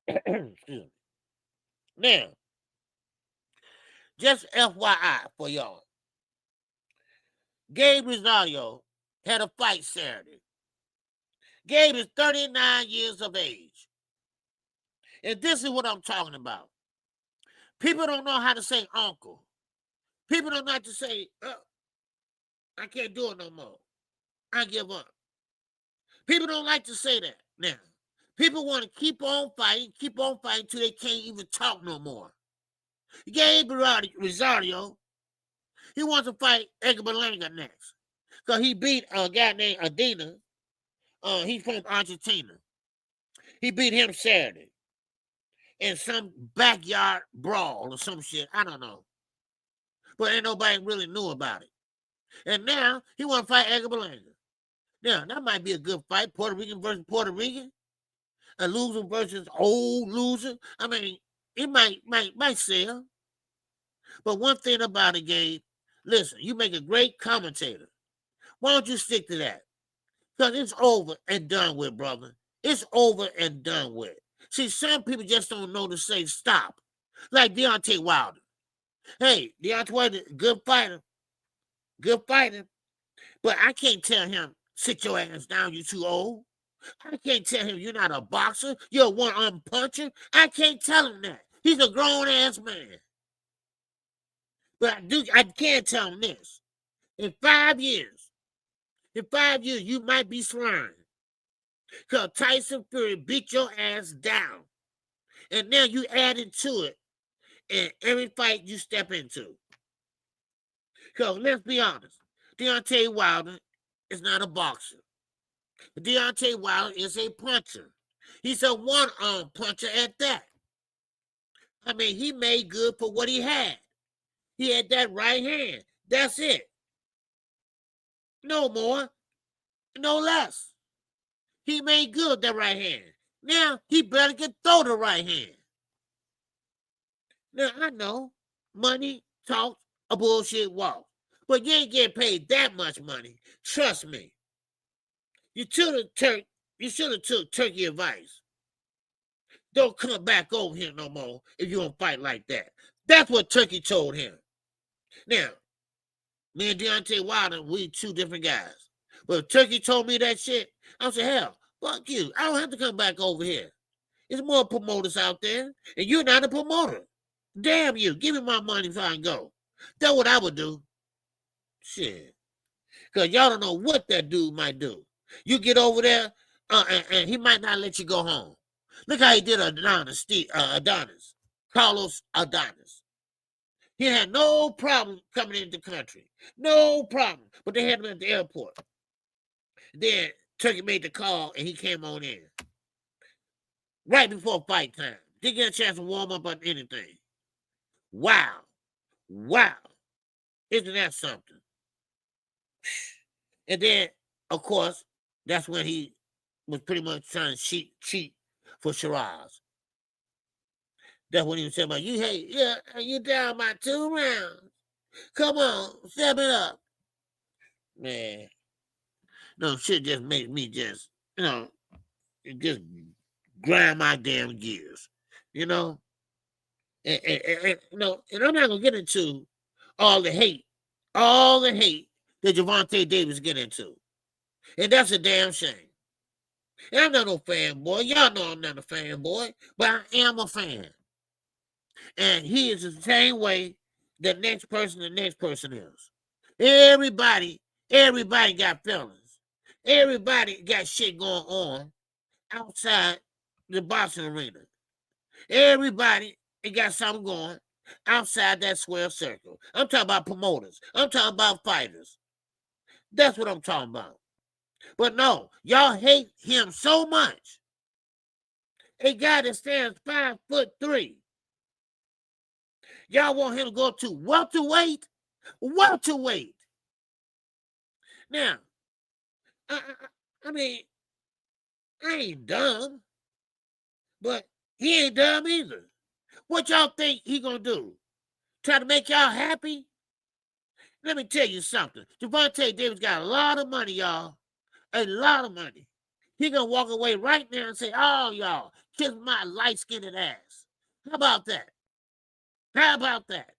Excuse me. Now, just FYI for y'all. Gabe Rosario had a fight Saturday. Gabe is 39 years of age. And this is what I'm talking about. People don't know how to say uncle. People don't know how to say, I can't do it no more. I give up. People don't like to say that now. People want to keep on fighting till they can't even talk no more. Gabe Rosario, he wants to fight Edgar Berlanga next. Because he beat a guy named Adina. He's from Argentina. He beat him Saturday in some backyard brawl or some shit. I don't know. But ain't nobody really knew about it. And now he want to fight Edgar Berlanga. Now, that might be a good fight. Puerto Rican versus Puerto Rican. A loser versus old loser. I mean, it might sell. But one thing about it, Gabe, listen, you make a great commentator. Why don't you stick to that? Because it's over and done with, brother. It's over and done with. See, some people just don't know to say stop. Like Deontay Wilder. Hey, Deontay Wilder, good fighter. Good fighter. But I can't tell him, sit your ass down, you too old. I can't tell him you're not a boxer. You're a one-arm puncher. I can't tell him that. He's a grown-ass man. But I can tell him this. In 5 years, you might be swine. Because Tyson Fury beat your ass down. And now you add into it in every fight you step into. Because let's be honest, Deontay Wilder is not a boxer. Deontay Wilder is a puncher. He's a one-arm puncher at that. I mean, he made good for what he had. He had that right hand. That's it. No more, no less. He made good that right hand. Now, he better can throw the right hand. Now, I know money talks a bullshit walk. But you ain't getting paid that much money. Trust me. You should have took Turki advice. Don't come back over here no more if you don't fight like that. That's what Turki told him. Now, me and Deontay Wilder, we two different guys. But if Turki told me that shit, I said, hell, fuck you. I don't have to come back over here. There's more promoters out there, and you're not a promoter. Damn you. Give me my money if I can go. That's what I would do. Shit. Because y'all don't know what that dude might do. You get over there, and he might not let you go home. Look how he did Adonis, Carlos Adonis. He had no problem coming into the country. No problem. But they had him at the airport. Then Turki made the call, and he came on in. Right before fight time. Didn't get a chance to warm up on anything. Wow. Wow. Isn't that something? And then, of course, that's when he was pretty much trying to cheat for Shiraz. That's when he was saying about, you down by 2 rounds. Come on, step it up. Man. No, shit just makes me just, just grind my damn gears. And I'm not going to get into all the hate that Gervonta Davis get into. And that's a damn shame. And I'm not no fanboy. Y'all know I'm not a fanboy, but I am a fan. And he is the same way the next person is. Everybody got feelings. Everybody got shit going on outside the boxing arena. Everybody got something going outside that square circle. I'm talking about promoters. I'm talking about fighters. That's what I'm talking about. But no, y'all hate him so much. A guy that stands 5'3". Y'all want him to go to welterweight? Welterweight. Now, I mean, I ain't dumb, but he ain't dumb either. What y'all think he gonna do? Try to make y'all happy? Let me tell you something. Gervonta Davis got a lot of money, y'all. A lot of money. He gonna walk away right now and say, "Oh, y'all, kiss my light-skinned ass." How about that? How about that?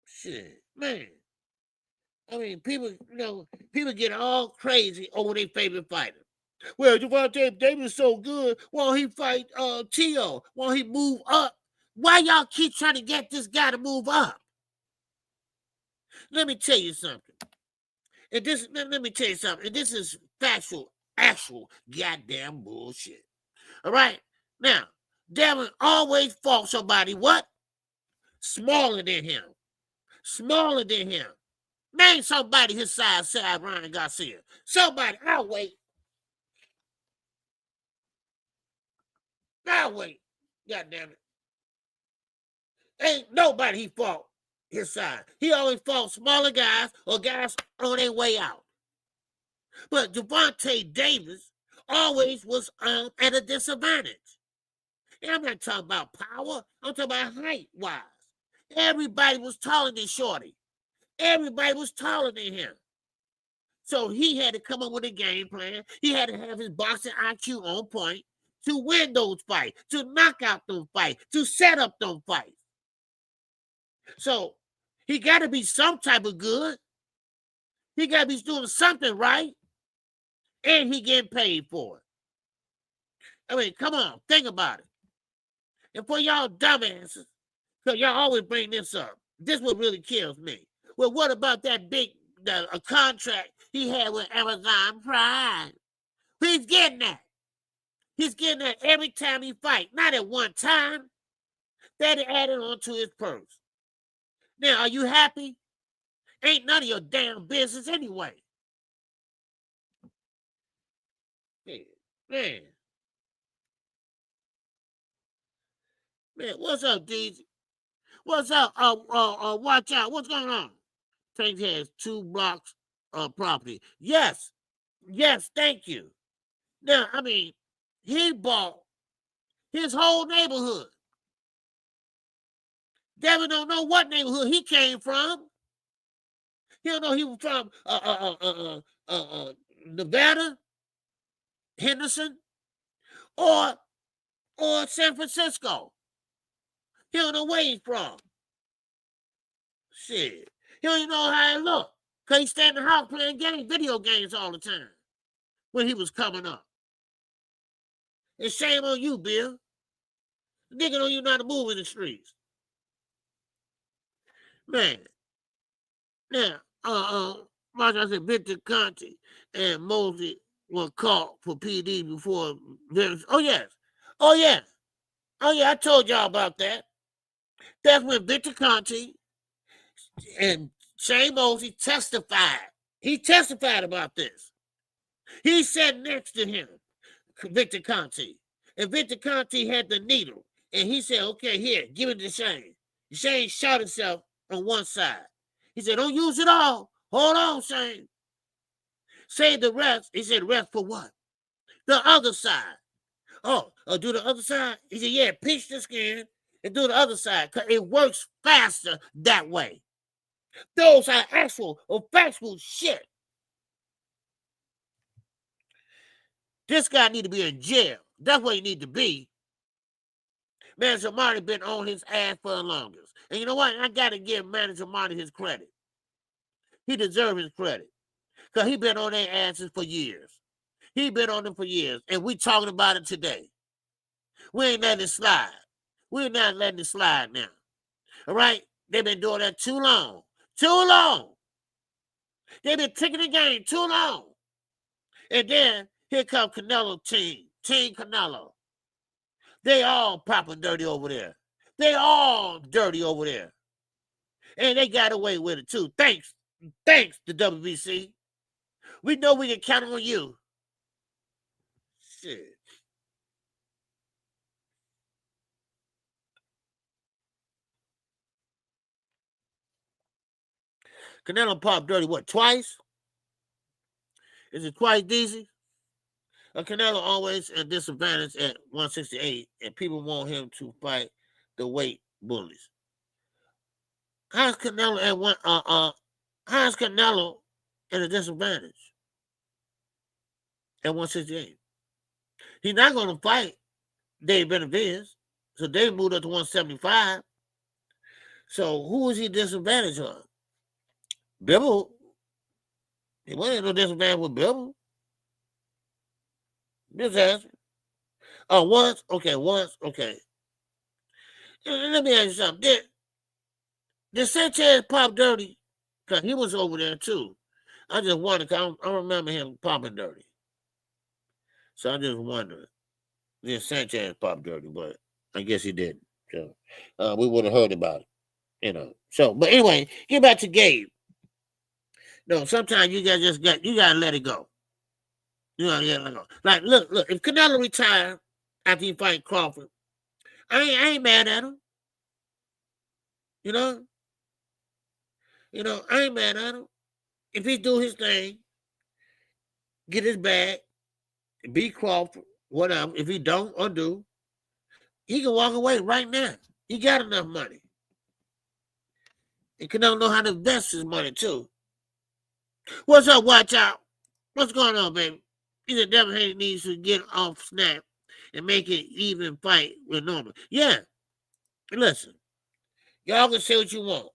Shit, man. I mean, people get all crazy over their favorite fighter. Well, Gervonta Davis is so good. Why don't he fight Tio? Why don't he move up? Why y'all keep trying to get this guy to move up? Let me tell you something. And let me tell you something. And this is factual, actual goddamn bullshit. All right? Now, Devin always fought somebody, what? Smaller than him. Smaller than him. Name somebody his size, Ryan Garcia. Somebody, I'll wait. God damn it. Ain't nobody he fought his size. He always fought smaller guys or guys on their way out. But Gervonta Davis always was at a disadvantage. And I'm not talking about power. I'm talking about height-wise. Everybody was taller than Shorty. Everybody was taller than him. So he had to come up with a game plan. He had to have his boxing IQ on point to win those fights, to knock out those fights, to set up those fights. So he got to be some type of good. He got to be doing something right. And he getting paid for it. I mean, come on, think about it. And for y'all dumbasses, because y'all always bring this up, this what really kills me. Well, what about that big a contract he had with Amazon Prime? He's getting that. He's getting that every time he fight. Not at one time. That added on to his purse. Now, are you happy? Ain't none of your damn business anyway. Man. Man, what's up, DZ? What's up? Watch out. What's going on? Tank has 2 blocks of property. Yes, thank you. Now, I mean, he bought his whole neighborhood. Devin don't know what neighborhood he came from. He don't know he was from Nevada, Henderson, or San Francisco. He don't know where he's from. Shit. He don't even know how he look. Because he stayed in the house playing video games all the time when he was coming up. And shame on you, Bill. The nigga don't even know how to move in the streets. Man. Now, like I said, Victor Conte and Mosley were caught for PEDs before. Oh, yes. I told y'all about that. That's when Victor Conte and Shane Mosley testified. He testified about this. He sat next to him, Victor Conte. And Victor Conte had the needle. And he said, okay, here, give it to Shane. Shane shot himself on one side. He said, don't use it all. Hold on, Shane. Save the rest. He said, rest for what? The other side. Oh, do the other side? He said, yeah, pinch the skin and do the other side because it works faster that way. Those are actual or factual shit. This guy need to be in jail. That's what he need to be. Manager Marty been on his ass for the longest. And you know what? I got to give Manager Marty his credit. He deserves his credit. Because he been on their asses for years. He been on them for years. And we talking about it today. We ain't letting it slide. We're not letting it slide now. All right? They've been doing that too long. Too long. They've been taking the game too long. And then here come Canelo team. Team Canelo. They all popping dirty over there. They all dirty over there. And they got away with it too. Thanks to WBC. We know we can count on you. Shit. Canelo popped dirty, what, twice? Is it twice, DZ? Canelo always at disadvantage at 168, and people want him to fight the weight bullies. How's Canelo at one? How's Canelo at a disadvantage at 168? He's not going to fight Dave Benavidez, so Dave moved up to 175. So who is he disadvantage on? Bibble. He wasn't no disadvantage with Bibble. Just asking. Oh, once? Okay. Let me ask you something. Did Sanchez pop dirty? Because he was over there too. I just wonder, because I remember him popping dirty. So I just wondered. Did Sanchez pop dirty? But I guess he didn't. So we would have heard about it. So, but anyway, get back to Gabe. No, sometimes you gotta let it go. You gotta let it go. Like, look, if Canelo retired after he fight Crawford, I ain't mad at him. I ain't mad at him. If he do his thing, get his bag, beat Crawford, whatever. If he don't or do, he can walk away right now. He got enough money. And Canelo know how to invest his money too. What's up, watch out? What's going on, baby? He said Devin Haney needs to get off snap and make it even fight with Norman. Yeah. Listen, y'all can say what you want.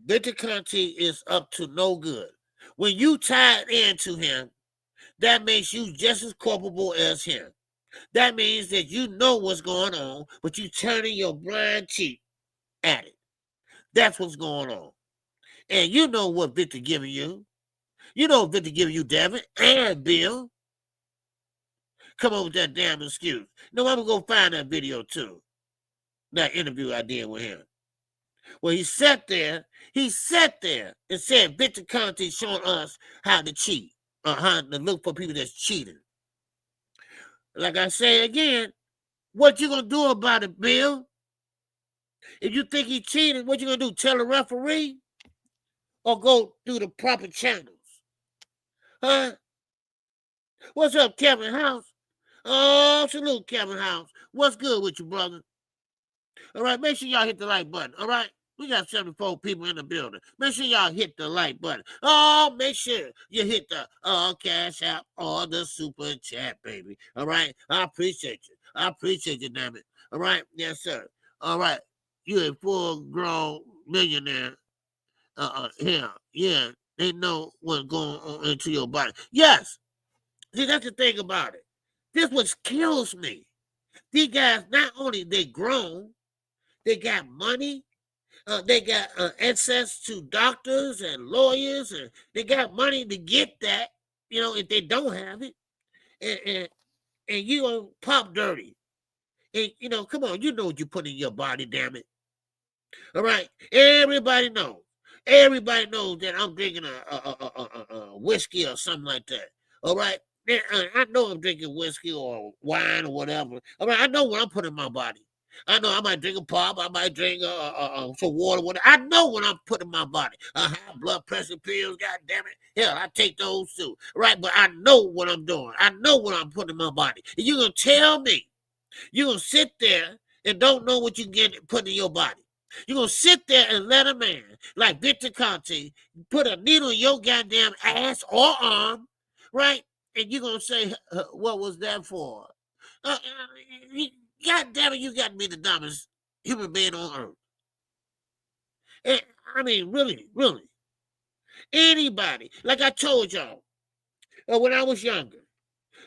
Victor Conte is up to no good. When you tied into him, that makes you just as culpable as him. That means that you know what's going on, but you turning your blind cheek at it. That's what's going on. And you know what Victor giving you. You know Victor giving you Devin and Bill. Come on with that damn excuse. No, I'm going to go find that video too. That interview I did with him. Well, he sat there and said Victor Conte showing us how to cheat, or how to look for people that's cheating. Like I say again, what you gonna do about it, Bill? If you think he cheated, what you gonna do? Tell the referee? Or go through the proper channels? Huh? What's up, Kevin House? Oh, salute, Kevin House. What's good with you, brother? All right, make sure y'all hit the like button, all right? We got 74 people in the building. Make sure y'all hit the like button. Oh, make sure you hit the Cash App or the Super Chat, baby. All right? I appreciate you, damn it. All right? Yes, sir. All right. You a full-grown millionaire. Yeah. They know what's going on into your body. Yes. See, that's the thing about it. This what kills me. These guys, not only they grown, they got money, they got access to doctors and lawyers, and they got money to get that, if they don't have it. And you gonna pop dirty. And, come on, you know what you put in your body, damn it. All right? Everybody knows. Everybody knows that I'm drinking a whiskey or something like that. All right? I know I'm drinking whiskey or wine or whatever. All right, I know what I'm putting in my body. I know I might drink a pop. I might drink some water. Whatever. I know what I'm putting in my body. High blood pressure pills, God damn it. Hell, I take those too. Right? But I know what I'm doing. I know what I'm putting in my body. And you're going to tell me, you're going to sit there and don't know what you're putting in your body. You're going to sit there and let a man like Victor Conte put a needle in your goddamn ass or arm, right? And you're going to say, what was that for? God damn it, you got to be the dumbest human being on earth. And, I mean, really. Anybody, like I told y'all, when I was younger.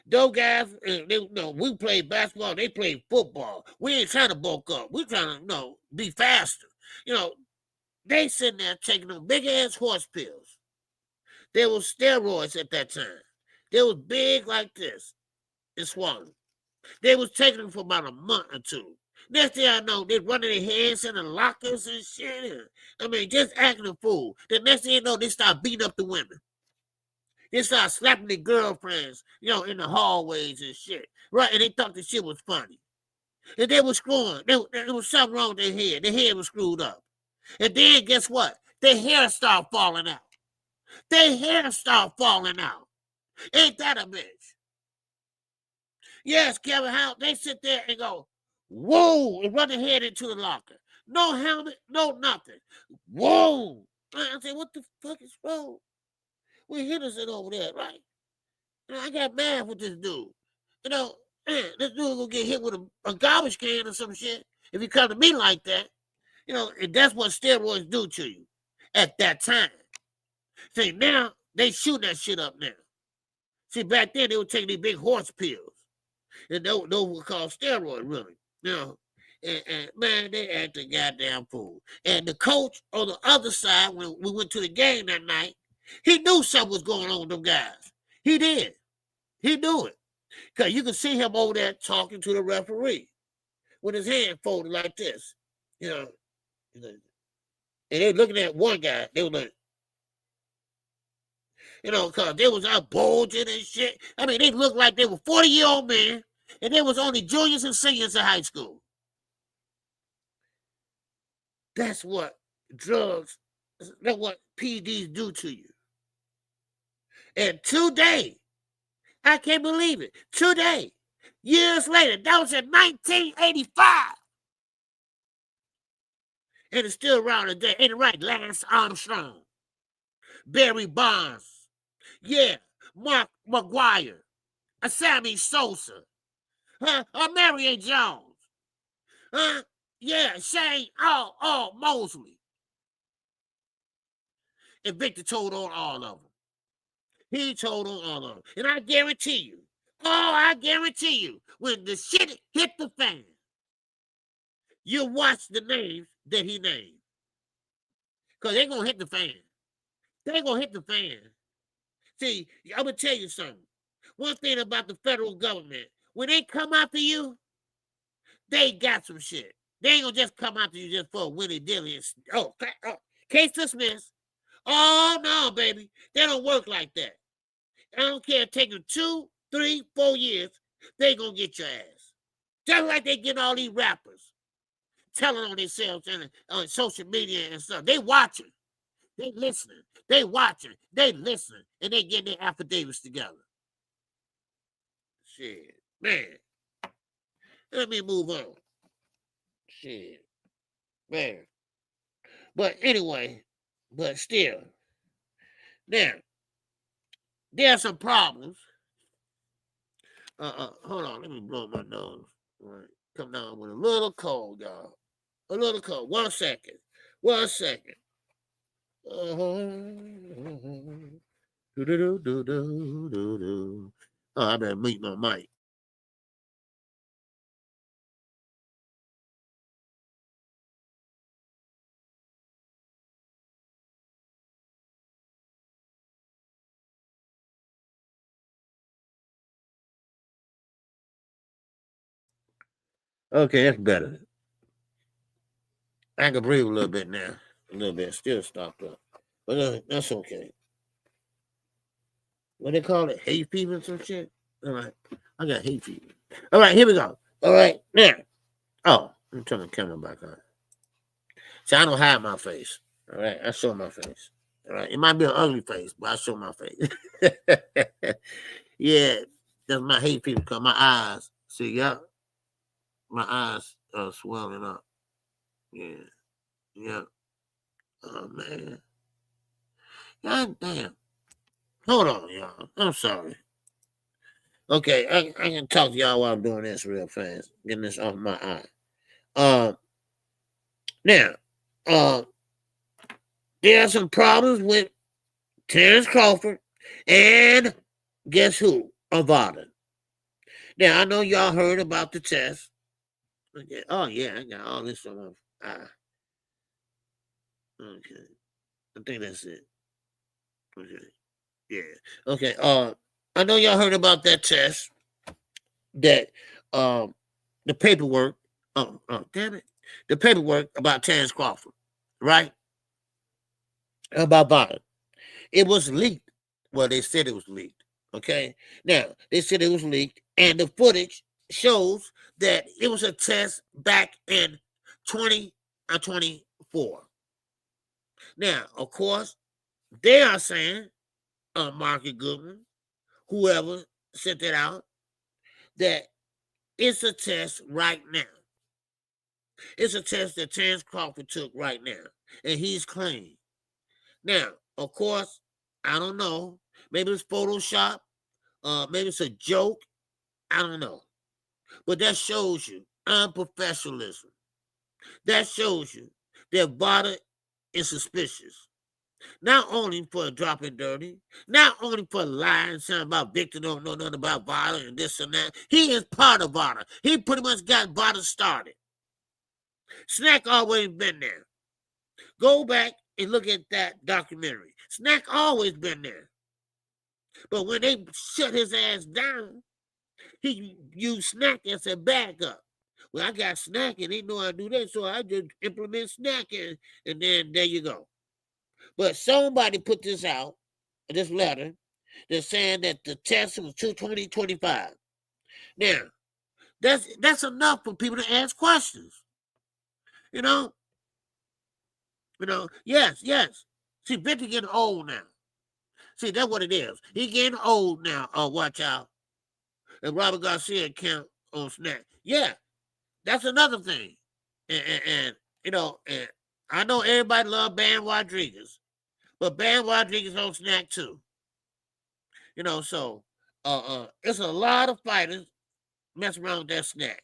Those guys, we played basketball, they played football. We ain't trying to bulk up. We trying to, be faster. They sitting there taking them big ass horse pills. There was steroids at that time. They was big like this and swallowed. They was taking them for about a month or two. Next thing I know, they running their hands in the lockers and shit. I mean, just acting a fool. The next thing you know, they start beating up the women. They start slapping their girlfriends, in the hallways and shit. Right? And they thought the shit was funny. And they were screwing. There was something wrong with their head. Their head was screwed up. And then guess what? Their hair started falling out. Their hair started falling out. Ain't that a bitch? Yes, Kevin, how they sit there and go, whoa, and run their head into the locker. No helmet, no nothing. Whoa. I say, what the fuck is wrong? We Henderson over there, right? I got mad with this dude. This dude gonna get hit with a garbage can or some shit if you come to me like that. And that's what steroids do to you at that time. See, now they shoot that shit up now. See, back then they were taking these big horse pills. And those were called steroids, really. And man, they act a goddamn fool. And the coach on the other side, when we went to the game that night, he knew something was going on with them guys. He did. He knew it. Because you could see him over there talking to the referee with his hand folded like this. And they looking at one guy. They were like, because they was out bulging and shit. I mean, they looked like they were 40-year-old men, and they was only juniors and seniors in high school. That's what drugs, that's what PEDs do to you. And today, I can't believe it. Today, years later, that was in 1985. And it's still around today. Ain't it right? Lance Armstrong, Barry Bonds, Mark McGuire, Sammy Sosa, Marion Jones, Shane Mosley. And Victor told on all of them. He told on all of them. And I guarantee you, when the shit hit the fan, you watch the names that he named. Because they're going to hit the fan. They're going to hit the fan. See, I'm going to tell you something. One thing about the federal government, when they come after you, they got some shit. They ain't going to just come after you just for a willy-dilly. Case dismissed. Oh, no, baby. They don't work like that. I don't care. Take them 2, 3, 4 years. They going to get your ass. Just like they get all these rappers telling on themselves on social media and stuff. They watching. They listening. They watching. They listening. And they getting their affidavits together. Shit. Man. Let me move on. Shit. Man. But anyway, but still. Now, there are some problems. Hold on. Let me blow my nose. All right. Come down with a little cold, y'all. A little cold. 1 second. 1 second. I better mute my mic. Okay, that's better. I can breathe a little bit now. A little bit. Still stopped up. But that's okay. What they call it? Hay fever or some shit? All right. I got hay fever. All right, here we go. All right, now. Oh, let me turn the camera back on. See, I don't hide my face. All right, I show my face. All right, it might be an ugly face, but I show my face. Yeah, that's my hay fever. Cause my eyes. See, my eyes are swelling up. Yeah. Oh, man. God damn. Hold on, y'all. I'm sorry. Okay, I can talk to y'all while I'm doing this real fast. Getting this off my eye. Now, there are some problems with Terrence Crawford and Guess who? Avada. Now, I know y'all heard about the test. Okay. Oh, yeah, I got all this on. Okay. I think that's it. Okay. Yeah. Okay. I know y'all heard about that test that the paperwork. Oh, damn it. The paperwork about Terrence Crawford, right? About Vada. It was leaked. Well, they said it was leaked. Okay. Now, they said it was leaked, and the footage shows that it was a test back in 2024. Now, of course, they are saying, Market Goodman, whoever sent that out, that it's a test right now. It's a test that Terrence Crawford took right now, and he's clean. Now, of course, I don't know. Maybe it's Photoshop. Maybe it's a joke. I don't know. But that shows you unprofessionalism. That shows you that Vada is suspicious. Not only for dropping dirty, not only for lying, saying about Victor don't know nothing about Vada and this and that. He is part of Vada. He pretty much got Vada started. Snack always been there. Go back and look at that documentary. Snack always been there. But when they shut his ass down, he used Snack as a backup. Well, I got Snack and they know I do that, so I just implement Snack and then there you go. But somebody put this out, this letter, that's saying that the test was 2025. Now, that's enough for people to ask questions. You know, yes. See, Victor getting old now. See, that's what it is. He getting old now. Oh, watch out. And Robert Garcia count on Snack. Yeah, that's another thing. And I know everybody love Bam Rodriguez, but Bam Rodriguez on Snack too. So it's a lot of fighters mess around with that Snack.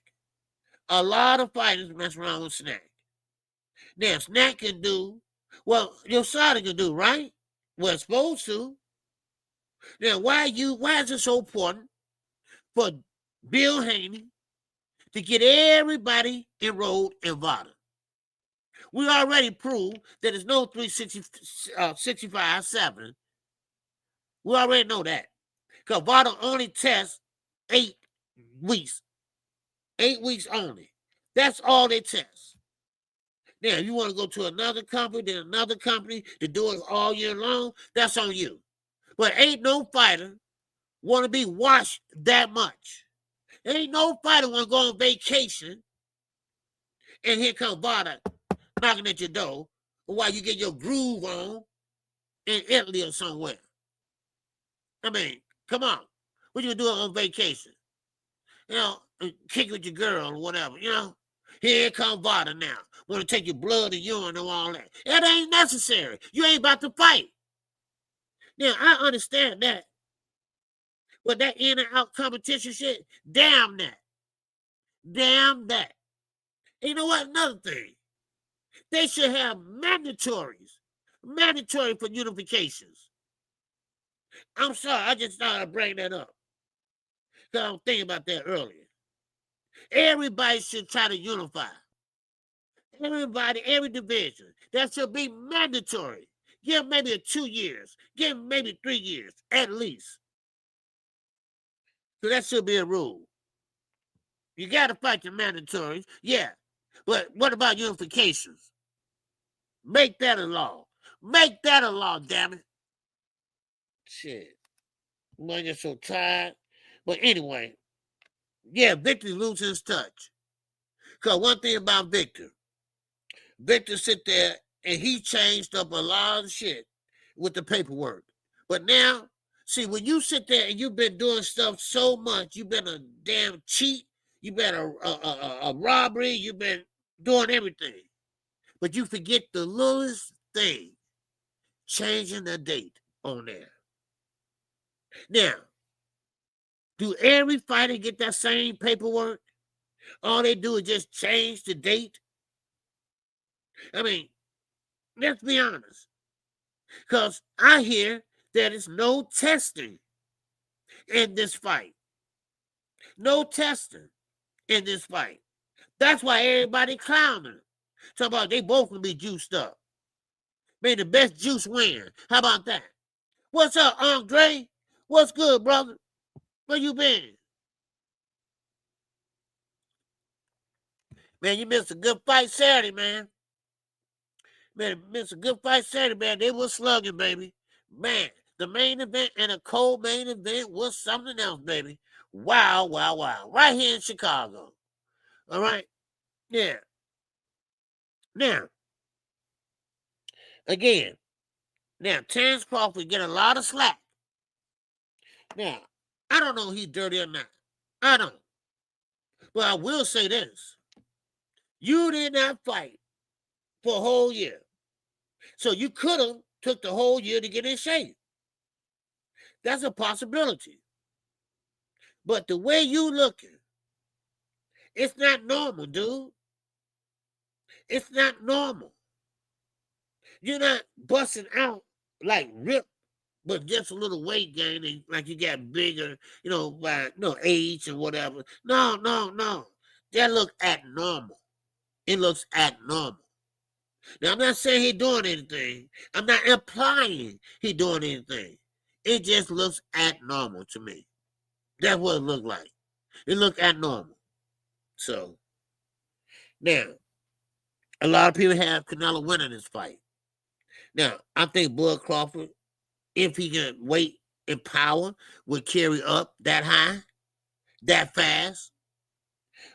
A lot of fighters mess around with Snack. Now, Snack can do well, your side can do, right? Well, it's supposed to. Now, why is it so important for Bill Haney to get everybody enrolled in Vada? We already proved that there's no 365-7. We already know that. Because Vada only tests 8 weeks. 8 weeks only. That's all they test. Now, if you want to go to another company, then another company to do it all year long, that's on you. But ain't no fighter want to be watched that much. Ain't no fighter want to go on vacation and here come Vada knocking at your door while you get your groove on in Italy or somewhere. I mean, come on. What you gonna do on vacation? Kick with your girl or whatever, Here come Vada now. Want to take your blood and urine and all that. That ain't necessary. You ain't about to fight. Now, I understand that. But that in and out competition shit, damn that. Damn that. And you know what? Another thing. They should have mandatories. Mandatory for unifications. I'm sorry, I just thought I'd bring that up. Because I was thinking about that earlier. Everybody should try to unify. Everybody, every division. That should be mandatory. Give maybe 2 years. Give maybe 3 years, at least. So that should be a rule. You got to fight your mandatories, yeah. But what about unifications? Make that a law. Make that a law, damn it. Shit. I get so tired. But anyway, yeah, Victor loses his touch. Because one thing about Victor sit there and he changed up a lot of shit with the paperwork. But now, see, when you sit there and you've been doing stuff so much, you've been a damn cheat, you've been a robbery, you've been doing everything. But you forget the littlest thing, changing the date on there. Now, do every fighter get that same paperwork? All they do is just change the date? I mean, let's be honest. Because I hear that it's no testing. in this fight. No testing in this fight. That's why everybody clowning. Talking about they both gonna be juiced up. May the best juice win. How about that? What's up, Andre? What's good, brother? Where you been? Man, you missed a good fight Saturday, man. Man, missed a good fight Saturday, man. They was slugging, baby. Man, the main event and a cold main event was something else, baby. Wow, wow, wow. Right here in Chicago. All right? Yeah. Now, again, Terrence Crawford get a lot of slack. Now, I don't know if he's dirty or not. I don't. But I will say this. You did not fight for a whole year. So you could have took the whole year to get in shape. That's a possibility. But the way you looking, it's not normal, dude. It's not normal. You're not busting out like ripped, but just a little weight gain, and like you got bigger, by age and whatever. No. That look abnormal. It looks abnormal. Now, I'm not saying he's doing anything. I'm not implying he's doing anything. It just looks abnormal to me. That's what it looked like. It looked abnormal. So, now, a lot of people have Canelo winning this fight. Now, I think Bud Crawford, if he can weight and power, would carry up that high, that fast.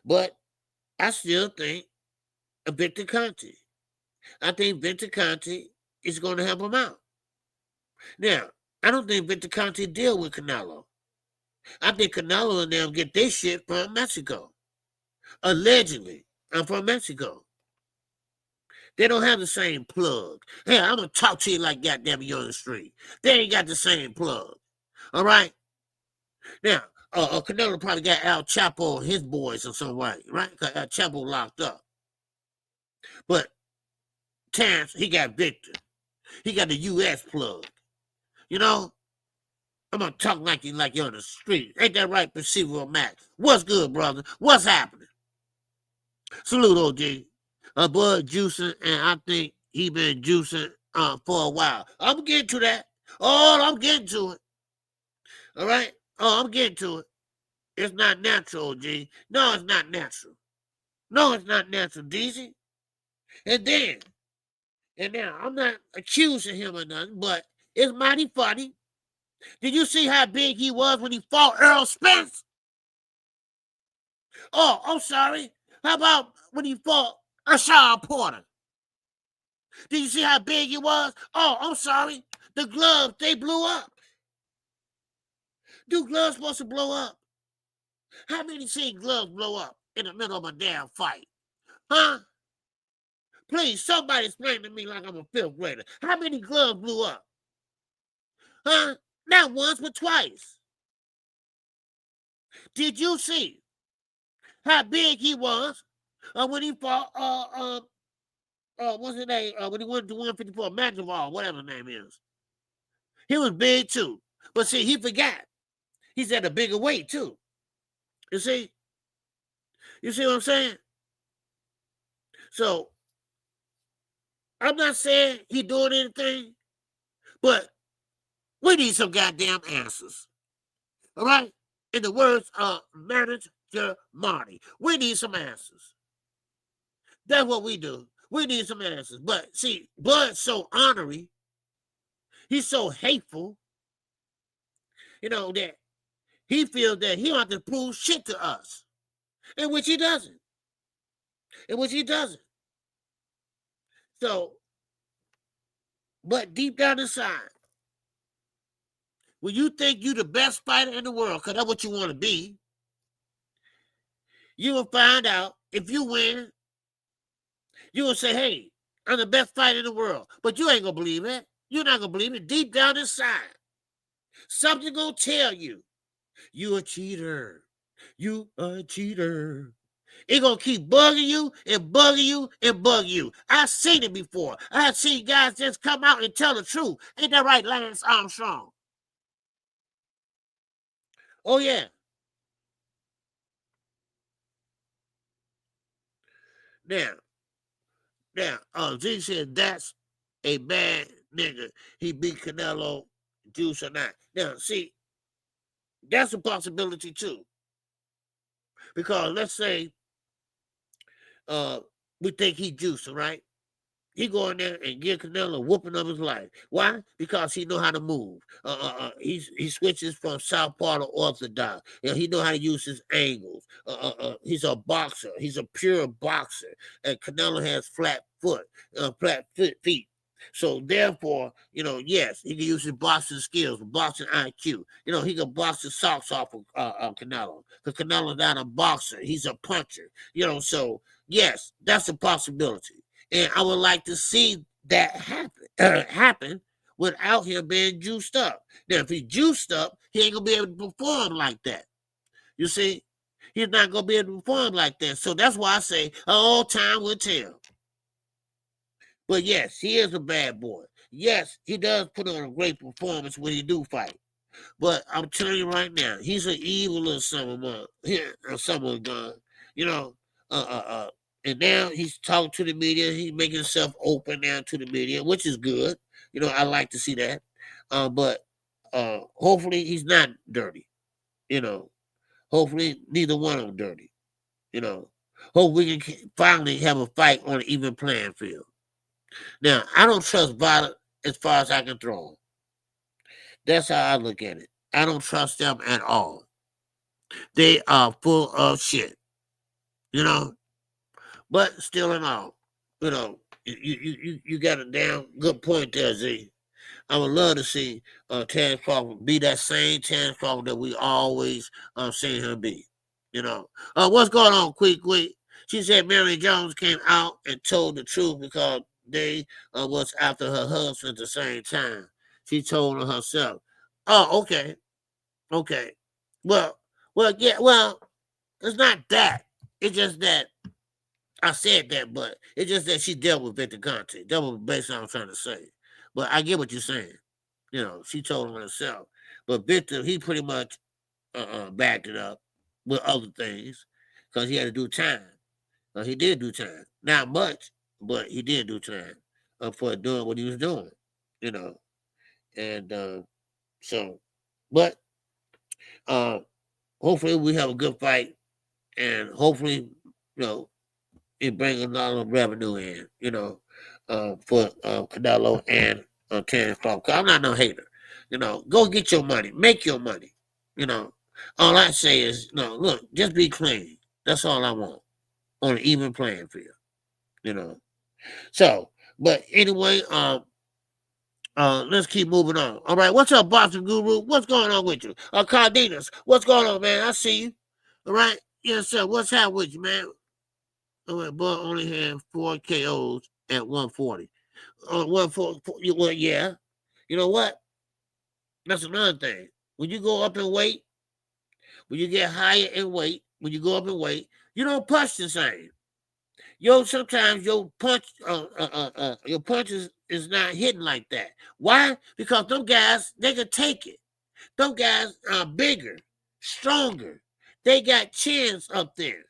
But I still think Victor Conte. I think Victor Conte is going to help him out. Now, I don't think Victor Conte deal with Canelo. I think Canelo and them get their shit from Mexico. Allegedly, I'm from Mexico. They don't have the same plug. Hey, I'm going to talk to you like goddamn you on the street. They ain't got the same plug. All right? Now, Canelo probably got Al Chapo and his boys or something, right? Because Al Chapo locked up. But Terrence, he got Victor. He got the U.S. plug. I'm going to talk like you're on the street. Ain't that right, Percival Max? What's good, brother? What's happening? Salute, OG. Bud juicing, and I think he been juicing for a while. I'm getting to that. Oh, I'm getting to it. All right? Oh, I'm getting to it. It's not natural, OG. No, it's not natural. No, it's not natural, DZ. And now, I'm not accusing him or nothing, but it's mighty funny. Did you see how big he was when he fought Earl Spence? Oh, I'm sorry. How about when he fought Ashard Porter? Did you see how big he was? Oh, I'm sorry. The gloves, they blew up. Do gloves supposed to blow up? How many seen gloves blow up in the middle of a damn fight? Huh? Please, somebody explain to me like I'm a fifth grader. How many gloves blew up? Huh? Not once, but twice. Did you see how big he was when he fought, what's his name? When he went to 154, Magnival, whatever his name is. He was big too. But see, he forgot. He's at a bigger weight too. You see? You see what I'm saying? So, I'm not saying he doing anything, but we need some goddamn answers. All right? In the words of Manager Marty, we need some answers. That's what we do. We need some answers. But see, Bud's so honorary. He's so hateful, that he feels that he don't have to prove shit to us. In which he doesn't. So, but deep down inside, when you think you're the best fighter in the world, because that's what you want to be, you will find out if you win, you will say, hey, I'm the best fighter in the world. But you ain't going to believe it. You're not going to believe it. Deep down inside, something going to tell you, you a cheater. You a cheater. It's going to keep bugging you and bugging you and bugging you. I've seen it before. I've seen guys just come out and tell the truth. Ain't that right, Lance Armstrong? Oh yeah. Now, Z said that's a bad nigga. He beat Canelo, juice or not. Now, see, that's a possibility too. Because let's say we think he juicing, right? He go in there and give Canelo a whooping of his life. Why? Because he know how to move. He switches from southpaw to orthodox. He know how to use his angles. He's a boxer. He's a pure boxer. And Canelo has flat feet. So therefore, yes, he can use his boxing skills, boxing IQ. He can box the socks off of Canelo. Because Canelo's not a boxer. He's a puncher. So yes, that's a possibility. And I would like to see that happen without him being juiced up. Now, if he's juiced up, he ain't gonna be able to perform like that. You see, he's not gonna be able to perform like that. So that's why I say all time will tell. But yes, he is a bad boy. Yes, he does put on a great performance when he do fight. But I'm telling you right now, he's an evil little summer gun. And now he's talking to the media. He's making himself open now to the media, which is good. I like to see that. But hopefully he's not dirty. Hopefully neither one of them dirty. Hope we can finally have a fight on an even playing field. Now, I don't trust Violet as far as I can throw them. That's how I look at it. I don't trust them at all. They are full of shit. But still in all, you got a damn good point there, Z. I would love to see Terrence Crawford be that same Terrence Crawford that we always seen him be. What's going on, Quick? She said Mary Jones came out and told the truth because they was after her husband at the same time. She told her herself. Oh, okay. Well, yeah, it's not that. It's just that I said that, but it's just that she dealt with Victor Conte. That was basically what I'm trying to say. But I get what you're saying. She told him herself. But Victor, he pretty much backed it up with other things because he had to do time. He did do time. Not much, but he did do time for doing what he was doing. And so, but hopefully we have a good fight, and hopefully, it brings a lot of revenue in, for Canelo and Terrence Crawford. I'm not no hater. Go get your money, make your money. All I say is, look, just be clean. That's all I want on an even playing field. So, but anyway, let's keep moving on. All right, what's up, Boxing Guru? What's going on with you? Cardenas, what's going on, man? I see you. All right, yes, sir. What's happening with you, man? All right, boy only had 4 KOs at 140. 140, well, yeah. You know what? That's another thing. When you go up in weight, when you get higher in weight, when you go up in weight, you don't punch the same. Sometimes your punches is not hitting like that. Why? Because them guys, they can take it. Them guys are bigger, stronger. They got chins up there.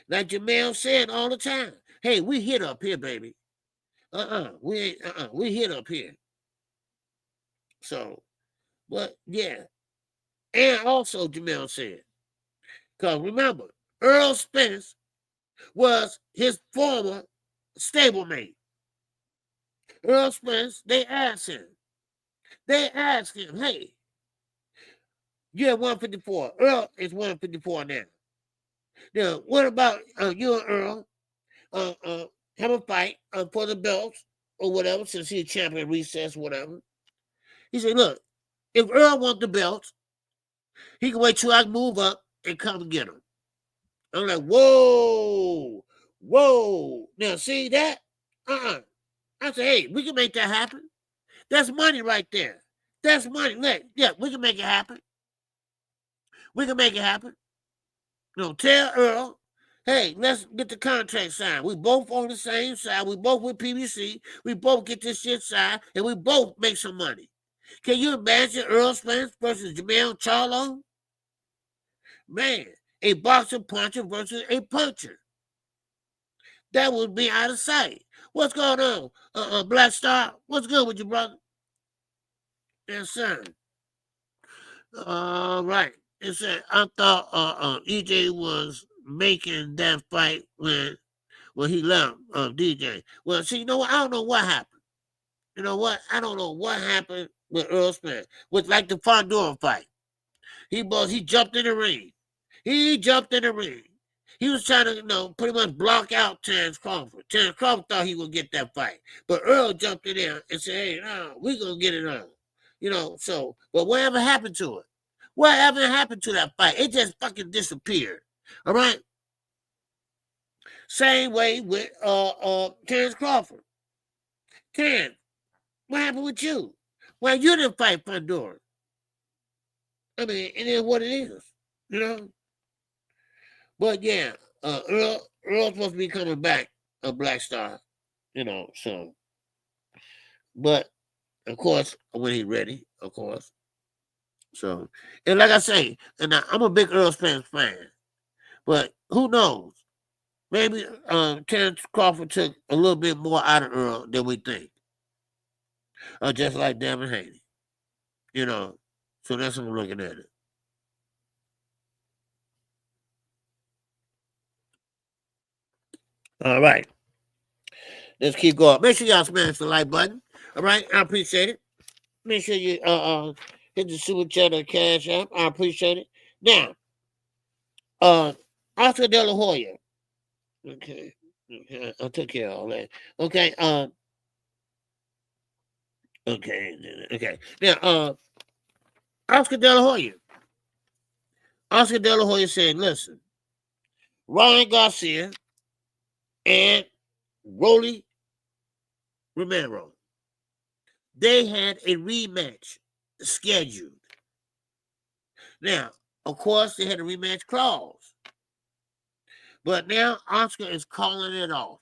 Like Jamel said all the time. Hey, we hit up here, baby. We hit up here. So, but yeah. And also Jamel said, because remember, Earl Spence was his former stablemate. Earl Spence, they asked him, hey, you're 154. Earl is 154 now. Now, what about you and Earl have a fight for the belts or whatever, since he's champion recess, whatever? He said, look, if Earl wants the belts, he can wait till I move up and come and get him. I'm like, whoa. Now, see that? I said, hey, we can make that happen. That's money right there. That's money. Look, yeah, we can make it happen. Tell Earl, hey, let's get the contract signed. We both on the same side. We both with PBC. We both get this shit signed, and we both make some money. Can you imagine Earl Spence versus Jamel Charlo? Man, a boxer puncher versus a puncher. That would be out of sight. What's going on, Black Star? What's good with you, brother? Yes, sir. All right. It said, I thought EJ was making that fight when he left DJ. Well, see, you know what? I don't know what happened. You know what? I don't know what happened with Earl Spence. With like the Fondura fight. He jumped in the ring. He jumped in the ring. He was trying to, pretty much block out Terrence Crawford. Terrence Crawford thought he would get that fight. But Earl jumped in there and said, hey, no, we're going to get it on. But whatever happened to it? Whatever happened to that fight? It just fucking disappeared. All right? Same way with Terrence Crawford. Terrence, what happened with you? Well, you didn't fight Pandora. I mean, it is what it is, But yeah, Earl's supposed to be coming back, a Black Star, so. But, of course, when he's ready, of course. So, and like I say, and I'm a big Earl Spence fan, but who knows? Maybe Terrence Crawford took a little bit more out of Earl than we think. Just like Devin Haney, So that's how I'm looking at it. All right. Let's keep going. Make sure y'all smash the like button. All right. I appreciate it. Make sure you hit the super chat or cash app. I appreciate it. Now, Oscar De La Hoya. Okay. I took care of all that. Okay. Okay. Now, Oscar De La Hoya. Oscar De La Hoya said, listen, Ryan Garcia and Rolly Romero, they had a rematch scheduled. Now, of course, they had a rematch clause. But now Oscar is calling it off.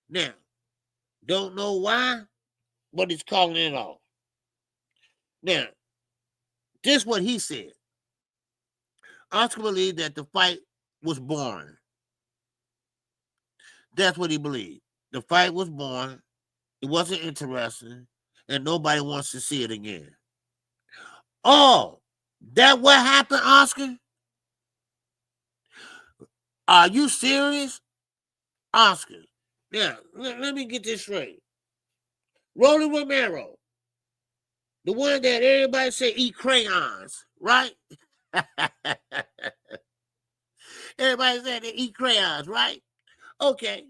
Now, don't know why, but he's calling it off. Now, this is what he said. Oscar believed that the fight was boring. That's what he believed. The fight was boring. It wasn't interesting. And nobody wants to see it again. Oh, that what happened, Oscar? Are you serious? Oscar. Now, let me get this straight. Rolly Romero, the one that everybody say eat crayons, right? Everybody said they eat crayons, right? Okay.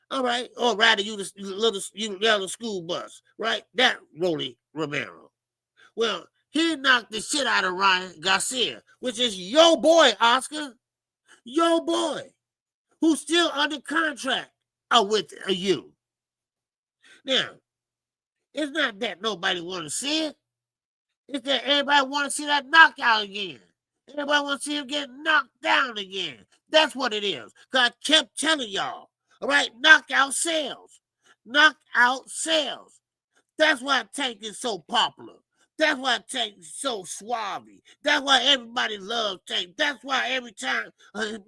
All right. Or rather, you little school bus, right? That Rolly Romero. Well, he knocked the shit out of Ryan Garcia, which is your boy, Oscar. Your boy, who's still under contract with you. Now, it's not that nobody want to see it. It's that everybody want to see that knockout again. Everybody want to see him get knocked down again. That's what it is. Because I kept telling y'all, all right, knockout sales. Knockout sales. That's why Tank is so popular. That's why Tank is so suave. That's why everybody loves Tank. That's why every time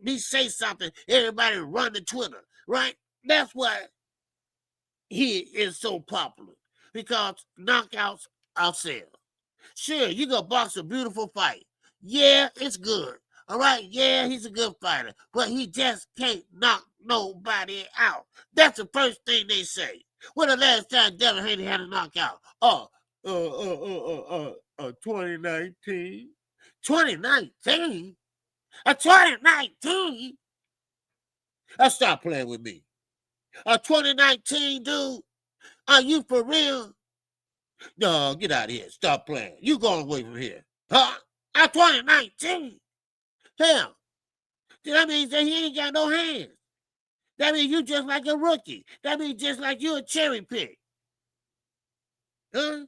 he say something, everybody run to Twitter, right? That's why he is so popular. Because knockouts are sales. Sure, you gonna box a beautiful fight. Yeah, it's good. All right, yeah, he's a good fighter. But he just can't knock nobody out. That's the first thing they say. When the last time Devin Haney had a knockout? 2019. 2019? 2019? Stop playing with me. 2019, dude? Are you for real? No, get out of here. Stop playing. You going away from here. Huh? 2019? Hell, that means that he ain't got no hands. That means you just like a rookie. That means just like you a cherry pick. Huh?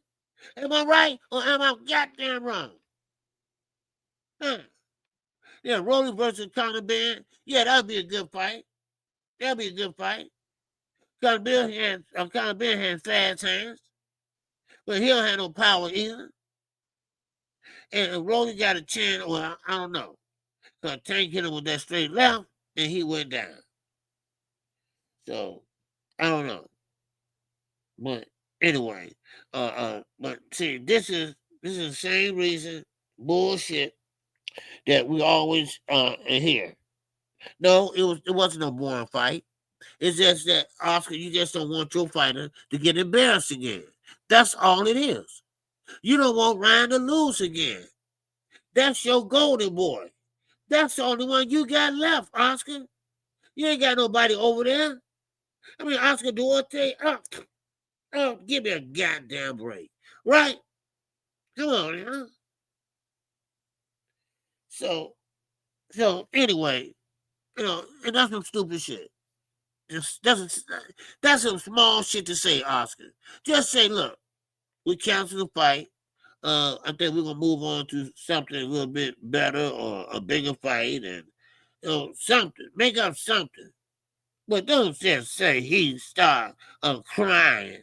Am I right or am I goddamn wrong? Huh? Yeah, Rolly versus Conor Ben. Yeah, that'd be a good fight. That'd be a good fight. Conor Ben has fast hands. But he don't have no power either. And Rolly got a chin, well, I don't know. So Tank hit him with that straight left, and he went down. So I don't know. But anyway, but see, this is the same reason bullshit that we always hear. No, it wasn't a boring fight. It's just that Oscar, you just don't want your fighter to get embarrassed again. That's all it is. You don't want Ryan to lose again. That's your golden boy. That's the only one you got left, Oscar. You ain't got nobody over there. I mean, Oscar Duarte, give me a goddamn break, right? Come on, huh? So anyway, and that's some stupid shit. That's some small shit to say, Oscar. Just say, look, we cancel the fight. I think we're gonna move on to something a little bit better or a bigger fight, and something. Make up something. But don't just say he started crying,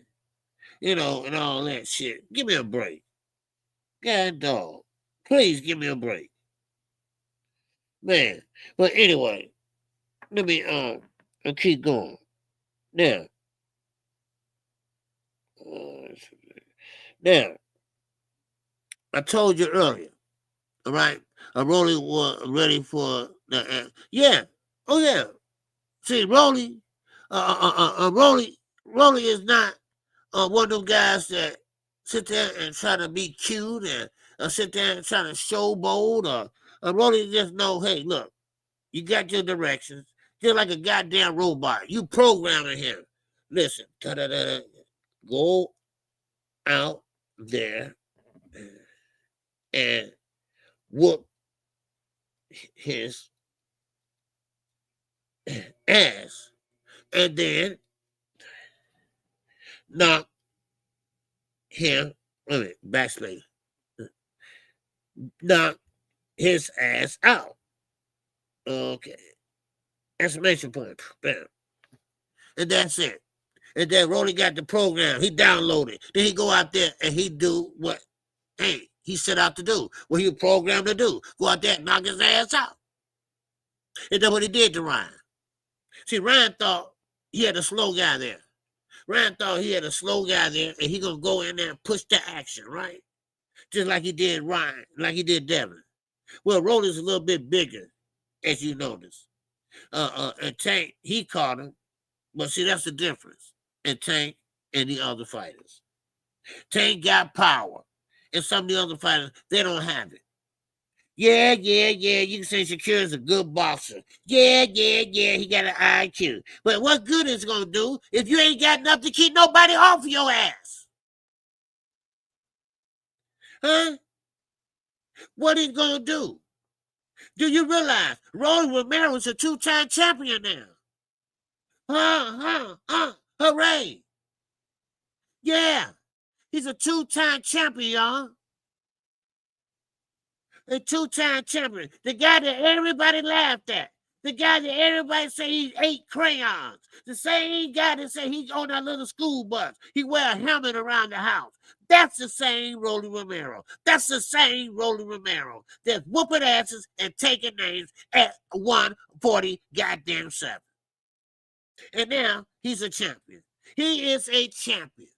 and all that shit. Give me a break. God dog. Please give me a break. Man. But anyway, let me I'll keep going. Now. Now, I told you earlier, all right? Rolly was ready for the yeah. Oh yeah. See, Rolly is not one of them guys that sit there and try to be cute and sit there and try to showboat or Rolly just know, hey, look, you got your directions. Just like a goddamn robot. You programming him. Listen, go out there and whoop his ass. And then knock him, backslash, knock his ass out. Okay. Exclamation point. Bam. And that's it. And then Rolly got the program. He downloaded. Then he go out there and he do what, hey, he set out to do. What he was programmed to do. Go out there and knock his ass out. And that's what he did to Ryan. See, Ryan thought he had a slow guy there. Ryan thought he had a slow guy there, and he gonna go in there and push the action, right? Just like he did Ryan, like he did Devin. Well, Rolly's a little bit bigger, as you notice. And Tank, he caught him, but see, that's the difference in Tank and the other fighters. Tank got power, and some of the other fighters, they don't have it. Yeah, you can say Shakur is a good boxer. Yeah, he got an IQ. But what good is it going to do if you ain't got enough to keep nobody off of your ass? Huh? What is it going to do? Do you realize Rolly Romero is a two-time champion now? Hooray. Yeah, he's a two-time champion, y'all. A two-time champion. The guy that everybody laughed at. The guy that everybody say he ate crayons. The same guy that say he on that little school bus. He wear a helmet around the house. That's the same Rolly Romero. That's the same Rolly Romero. That's whooping asses and taking names at 140 goddamn 7. And now he's a champion. He is a champion.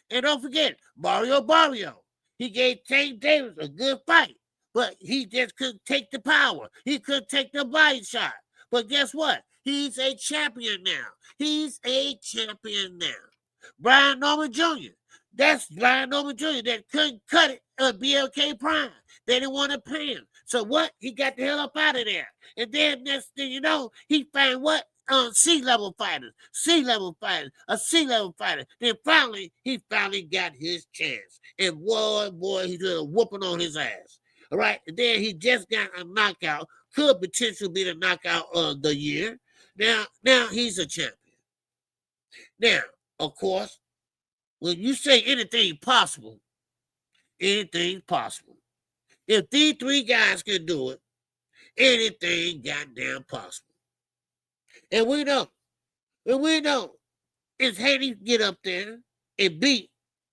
And don't forget, Barrio. He gave Tank Davis a good fight. But he just couldn't take the power. He couldn't take the body shot. But guess what? He's a champion now. He's a champion now. Brian Norman Jr. That's Brian Norman Jr. that couldn't cut it at BLK Prime. They didn't want to pay him. So what? He got the hell up out of there. And then next thing you know, he found what? C-level fighters. A C-level fighter. Then he finally got his chance. And boy, he did a whooping on his ass. All right, and then he just got a knockout. Could potentially be the knockout of the year. Now he's a champion. Now, of course, when you say anything possible, anything's possible. If these three guys can do it, anything goddamn possible. And we know, if Haney get up there and beat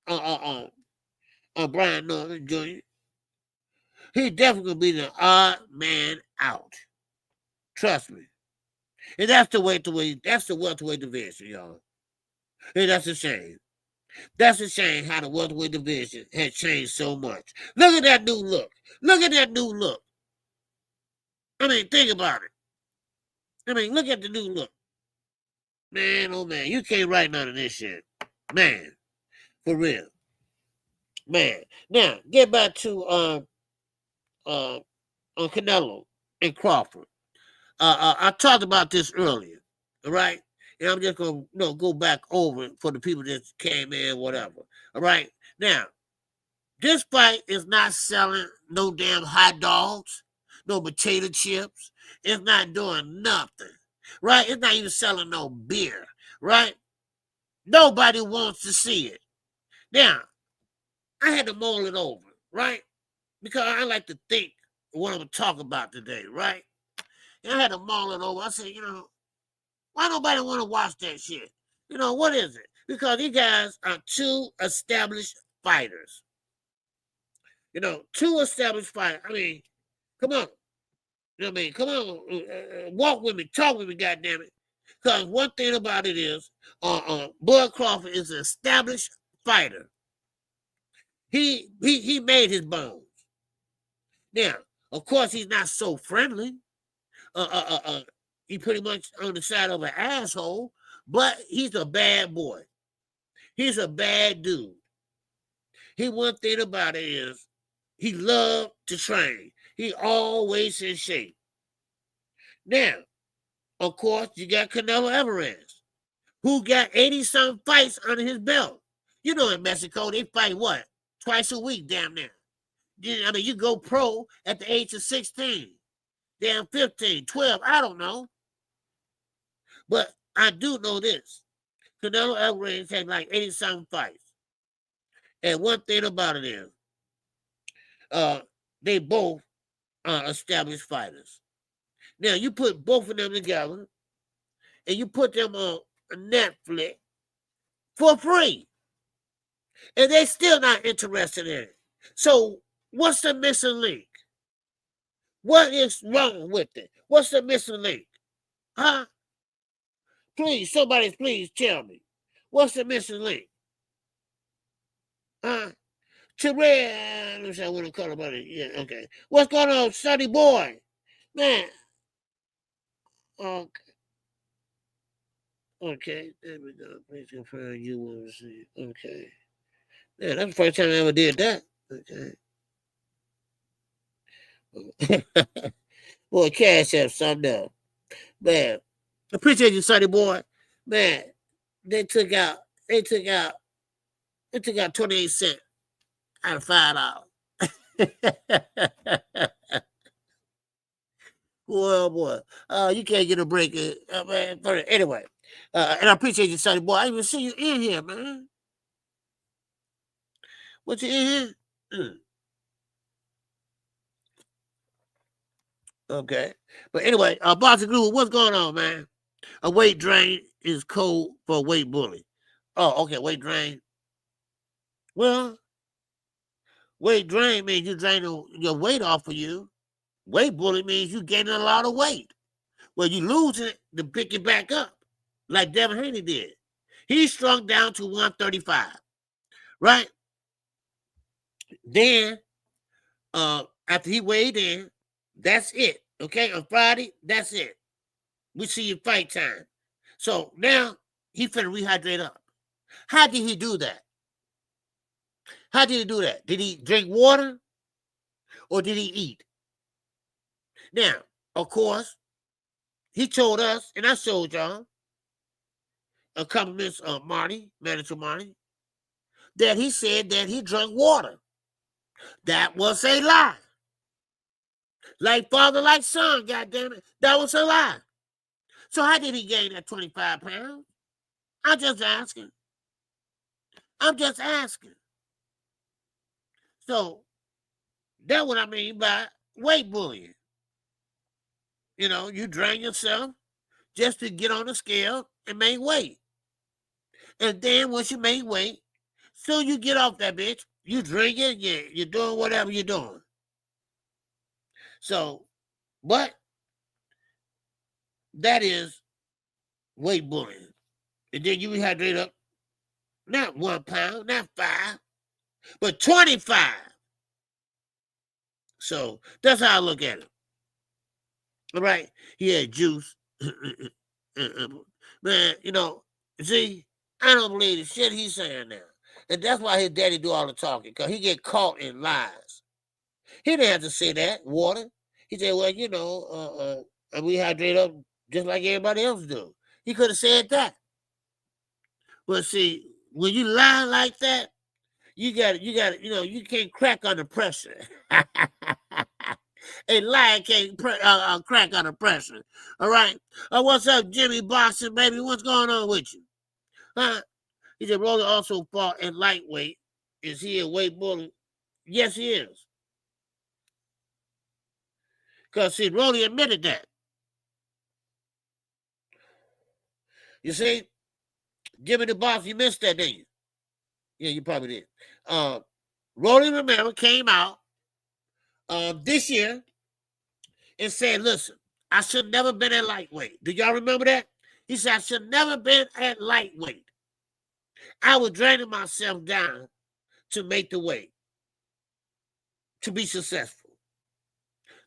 Brian Norman Jr., He definitely gonna be the odd man out. Trust me. And that's the welterweight division, y'all. And that's a shame. That's a shame how the welterweight division has changed so much. Look at that new look. Look at that new look. I mean, think about it. I mean, look at the new look. Man, oh man, you can't write none of this shit. Man, for real. Man. Now, get back to Canelo and Crawford. I talked about this earlier, all right? And I'm just going to go back over it for the people that came in, whatever, all right? Now, this fight is not selling no damn hot dogs, no potato chips. It's not doing nothing, right? It's not even selling no beer, right? Nobody wants to see it. Now, I had to mull it over, right? Because I like to think what I'm going to talk about today, right? And I had to mull it over. I said, why nobody want to watch that shit? What is it? Because these guys are two established fighters. Two established fighters. I mean, come on. Come on. Walk with me. Talk with me, goddammit. Because one thing about it is, Bud Crawford is an established fighter. He made his bones. Now, of course, he's not so friendly. He pretty much on the side of an asshole, but he's a bad boy. He's a bad dude. One thing about it is he loved to train. He always in shape. Now, of course, you got Canelo Alvarez, who got 80-some fights under his belt. In Mexico, they fight what? Twice a week, damn near. I mean, you go pro at the age of 16, damn 15, 12, I don't know. But I do know this. Canelo Alvarez had like 80-some fights. And one thing about it is, they both are established fighters. Now, you put both of them together, and you put them on Netflix for free. And they're still not interested in it. So, what's the missing link? What is wrong with it? What's the missing link? Huh? Please, somebody please tell me. What's the missing link? Terrell, I want to call about it. Yeah, okay. What's going on, Sonny boy? Man. Okay. There we go. Please confirm you will receive. Okay. Yeah, that's the first time I ever did that. Okay. Boy, Cash App something up. Man. Appreciate you, Sonny boy. Man, they took out 28 cents out of $5. Boy. You can't get a break. Man, anyway. And I appreciate you, Sonny boy. I didn't even see you in here, man. What you in here? Okay. But anyway, Boxing Glue, what's going on, man? A weight drain is code for a weight bully. Oh, okay, weight drain. Well, weight drain means you drain your weight off of you. Weight bully means you gaining a lot of weight. Well, you losing it to pick it back up, like Devin Haney did. He shrunk down to 135, right? Then, after he weighed in, that's it. Okay, on Friday, that's it. We see you fight time. So now he finna rehydrate up. How did he do that? Did he drink water or did he eat? Now, of course, he told us, and I showed y'all, a compliments of manager Marty, that he said that he drank water. That was a lie. Like father, like son, goddammit. That was a lie. So how did he gain that 25 pounds? I'm just asking. So that's what I mean by weight bullying. You drain yourself just to get on the scale and make weight. And then once you make weight, soon you get off that bitch, you drinking, you're doing whatever you're doing. So, but that is weight bullying. And then you rehydrate up, not 1 pound, not 5, but 25. So that's how I look at it. All right. He had juice. Man, you know, see, I don't believe the shit he's saying now. And that's why his daddy do all the talking, because he get caught in lies. He didn't have to say that, water. He said, well, you know, we hydrate up just like everybody else do. He could have said that. But see, when you lie like that, you got, you know, you can't crack under pressure. A lion can't crack under pressure. All right. What's up, Jimmy Boxing, baby? What's going on with you? Huh? He said, Rolly also fought in lightweight. Is he a weight bully? Yes, he is. Because, see, Rolly admitted that. You see? Jimmy the Boss, you missed that, didn't you? Yeah, you probably did. Rolly Romero came out this year and said, listen, I should never been at lightweight. Do y'all remember that? He said, I should never been at lightweight. I was draining myself down to make the weight, to be successful.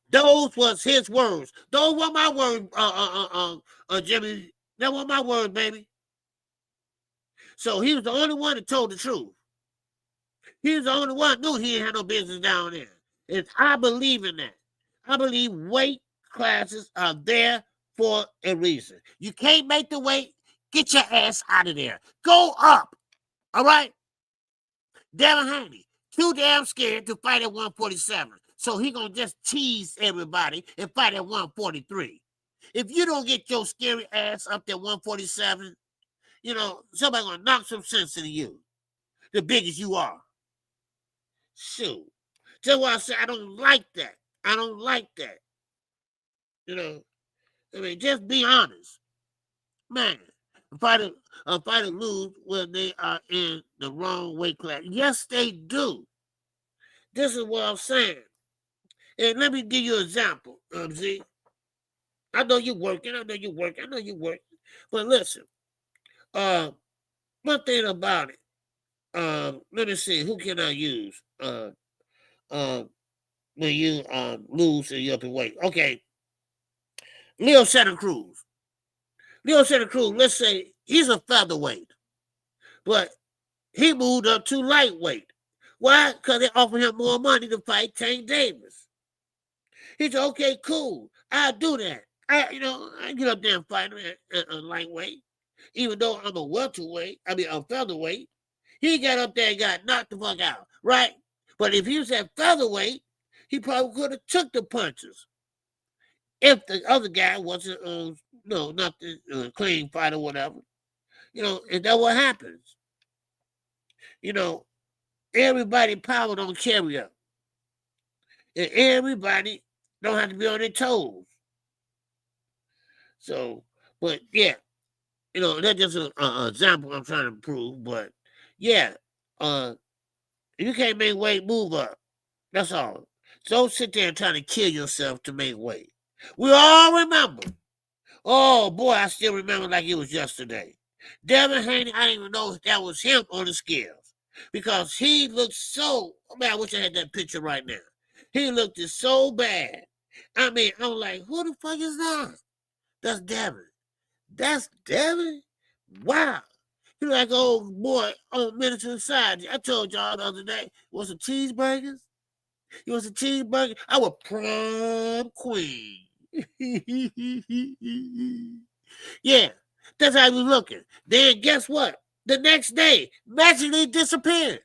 Those was his words. Those were my words, Jimmy. That were my words, baby. So he was the only one that told the truth. He was the only one who knew he ain't had no business down there. And I believe in that. I believe weight classes are there for a reason. You can't make the weight, get your ass out of there. Go up. All right? Devin Haney, too damn scared to fight at 147. So he gonna just tease everybody and fight at 143. If you don't get your scary ass up to 147, you know, somebody gonna knock some sense into you. The biggest you are. Shoot. That's why I say I don't like that. I don't like that. You know, I mean, just be honest. Man, a fighter lose when they are in the wrong weight class. Yes, they do. This is what I'm saying. And let me give you an example. See, I know you're working. But listen, one thing about it, let me see, who can I use? When you lose and you're up in weight. Okay. Leo Santa Cruz. Let's say he's a featherweight, but he moved up to lightweight. Why? Because they offer him more money to fight Tank Davis. He said, okay, cool. I'll do that. I get up there and fight a lightweight, even though I'm a featherweight. He got up there and got knocked the fuck out, right? But if he was at featherweight, he probably could have took the punches. If the other guy wasn't, not the clean fight or whatever. You know, and that's what happens. You know, everybody power don't carry up. And everybody don't have to be on their toes. So, but yeah, you know, that's just an example I'm trying to prove. But yeah, you can't make weight, move up. That's all. Don't sit there and try to kill yourself to make weight. We all remember. Oh boy, I still remember like it was yesterday. Devin Haney, I didn't even know that was him on the scales because he looked so. Man, I wish I had that picture right now. He looked so bad. I mean, I was like, who the fuck is that? That's Devin. That's Devin? Wow. He like old boy on Minister Side. I told y'all the other day, want some cheeseburgers? You want some cheeseburgers? I was prom queen. Yeah, that's how he was looking. Then guess what? The next day, magically disappeared.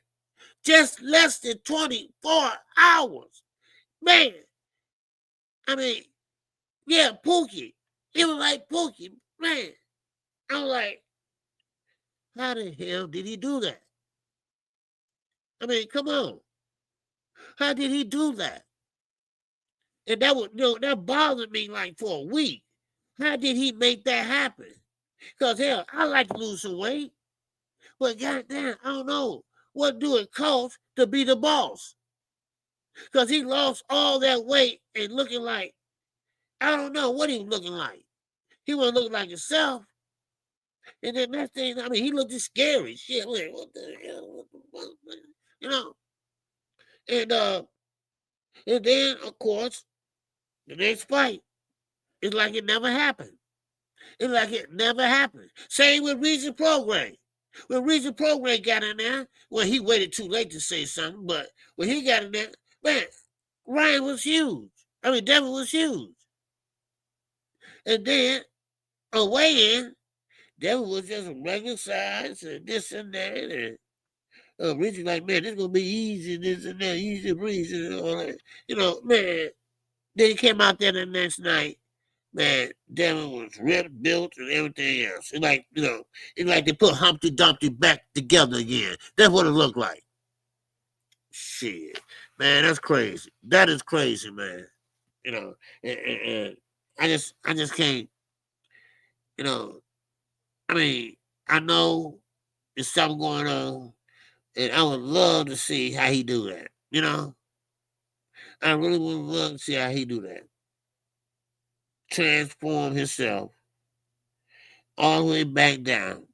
Just less than 24 hours. Man, I mean, yeah, Pookie. It was like Pookie. Man, I was like, how the hell did he do that? I mean, come on. How did he do that? And that was, that bothered me like for a week. How did he make that happen? Because hell, I like to lose some weight. But goddamn, I don't know. What do it cost to be the boss? Because he lost all that weight and looking like, I don't know what he was looking like. He wasn't looking like himself. And then next thing, I mean, he looked just scary. Shit, like, what the hell? What the fuck? You know? And then, of course, the next fight, it's like it never happened. It's like it never happened. Same with Regis Prograis. When Regis Prograis got in there, well, he waited too late to say something, but when he got in there, man, Ryan was huge. I mean, Devin was huge. And then, away in, Devin was just a regular size and this and that. And Regis like, man, this is going to be easy, this and that, easy breezy and all that. You know, man, then he came out there the next night. Man, Devin was ripped, built, and everything else. It's like, you know, it's like they put Humpty Dumpty back together again. That's what it looked like. Shit, man, that's crazy. That is crazy, man. You know, and I just can't. You know, I mean, I know there's something going on, and I would love to see how he do that. You know, I really would love to see how he do that. Transform himself all the way back down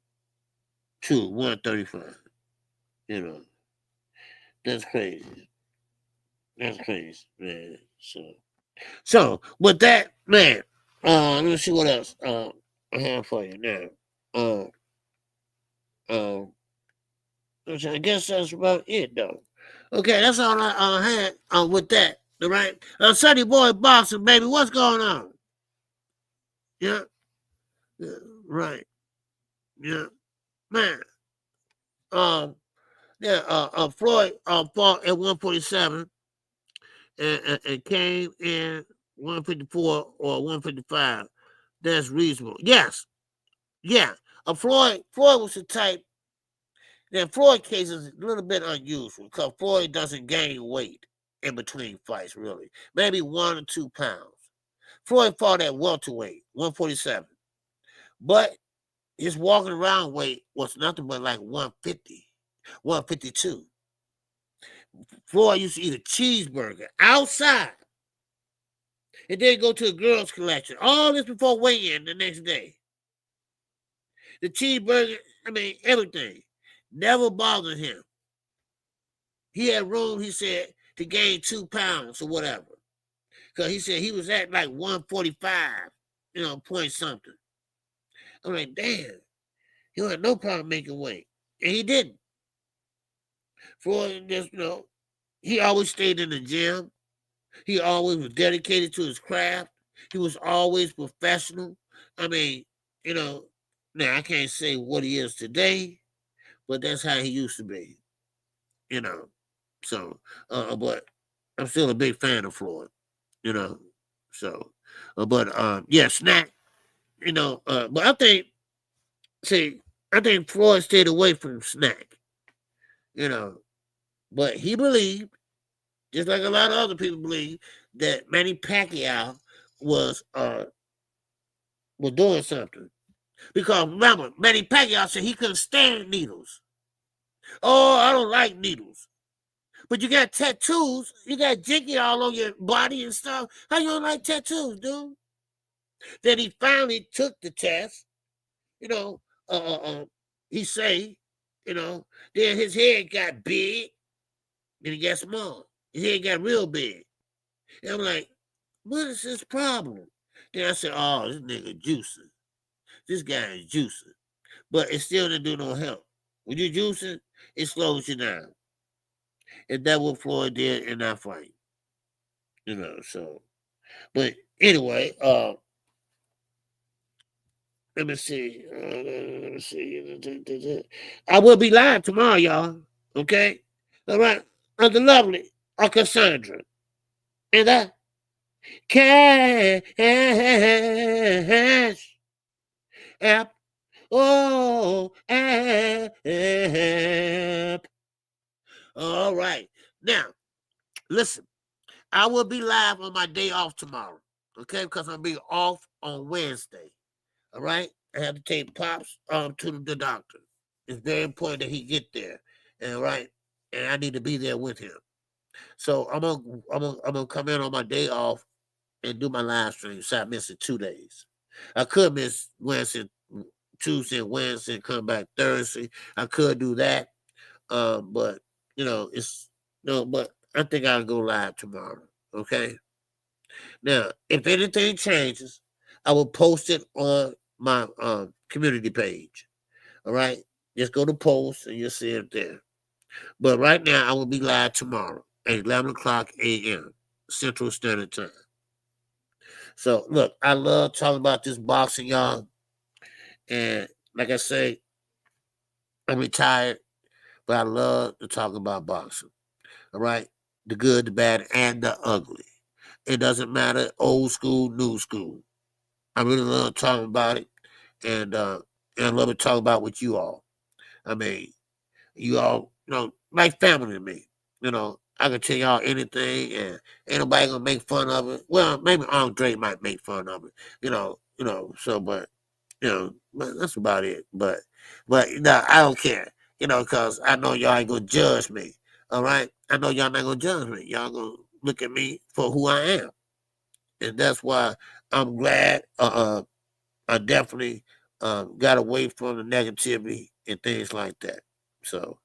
to 135. You know, that's crazy. That's crazy, man. So with that, man, let me see what else I have for you now. I guess that's about it, though. Okay, that's all I had with that. All right, Sunny Boy Boxing, baby, what's going on? Yeah, right. Yeah, man. Floyd fought at 147 and came in 154 or 155. That's reasonable. Yes. Yeah. Floyd was the type. Now, Floyd case is a little bit unusual because Floyd doesn't gain weight in between fights, really. Maybe 1 or 2 pounds. Floyd fought at welterweight, 147. But his walking around weight was nothing but like 150, 152. Floyd used to eat a cheeseburger outside and then go to a girls' collection. All this before weigh-in the next day. The cheeseburger, I mean, everything. Never bothered him. He had room, he said, to gain 2 pounds or whatever. Because he said he was at like 145, point something. I'm like, damn. He had no problem making weight. And he didn't. Floyd just, he always stayed in the gym. He always was dedicated to his craft. He was always professional. I mean, now I can't say what he is today, but that's how he used to be. So, but I'm still a big fan of Floyd, So, yeah, Snack, but I think Floyd stayed away from Snack, but he believed, just like a lot of other people believe, that Manny Pacquiao was doing something. Because remember, Manny Pacquiao said he couldn't stand needles. Oh, I don't like needles. But you got tattoos, you got jinky all on your body and stuff. How you don't like tattoos, dude? Then he finally took the test. He say, then his head got big, then he got small. His head got real big. And I'm like, what is his problem? Then I said, oh, this nigga juicing. This guy is juicing. But it still didn't do no help. When you're juicing, it slows you down. And that's what Floyd did in that fight. So. But anyway, let me see. I will be live tomorrow, y'all. Okay? All right. The lovely Cassandra. And I cash app. Oh, app. All right. Now, listen. I will be live on my day off tomorrow. Okay? Because I'll be off on Wednesday. All right? I have to take Pops to the doctor. It's very important that he get there. All right? And I need to be there with him. So I'm gonna come in on my day off and do my live stream. So I miss it 2 days. I could miss Wednesday, Tuesday, and Wednesday, and come back Thursday. I could do that. But it's but I think I'll go live tomorrow. Okay. Now, if anything changes, I will post it on my community page. All right. Just go to post and you'll see it there. But right now, I will be live tomorrow at 11 o'clock a.m. Central Standard Time. So, look, I love talking about this boxing, y'all. And like I say, I'm retired, but I love to talk about boxing. All right? The good, the bad, and the ugly. It doesn't matter, old school, new school. I really love talking about it. And I love to talk about with you all. I mean, you all, like family to me. I can tell y'all anything, and ain't nobody gonna make fun of it. Well, maybe Andre might make fun of it, so, but that's about it. But no, I don't care, because I know y'all ain't gonna judge me. All right, I know y'all not gonna judge me. Y'all gonna look at me for who I am, and that's why I'm glad. I definitely got away from the negativity and things like that. So,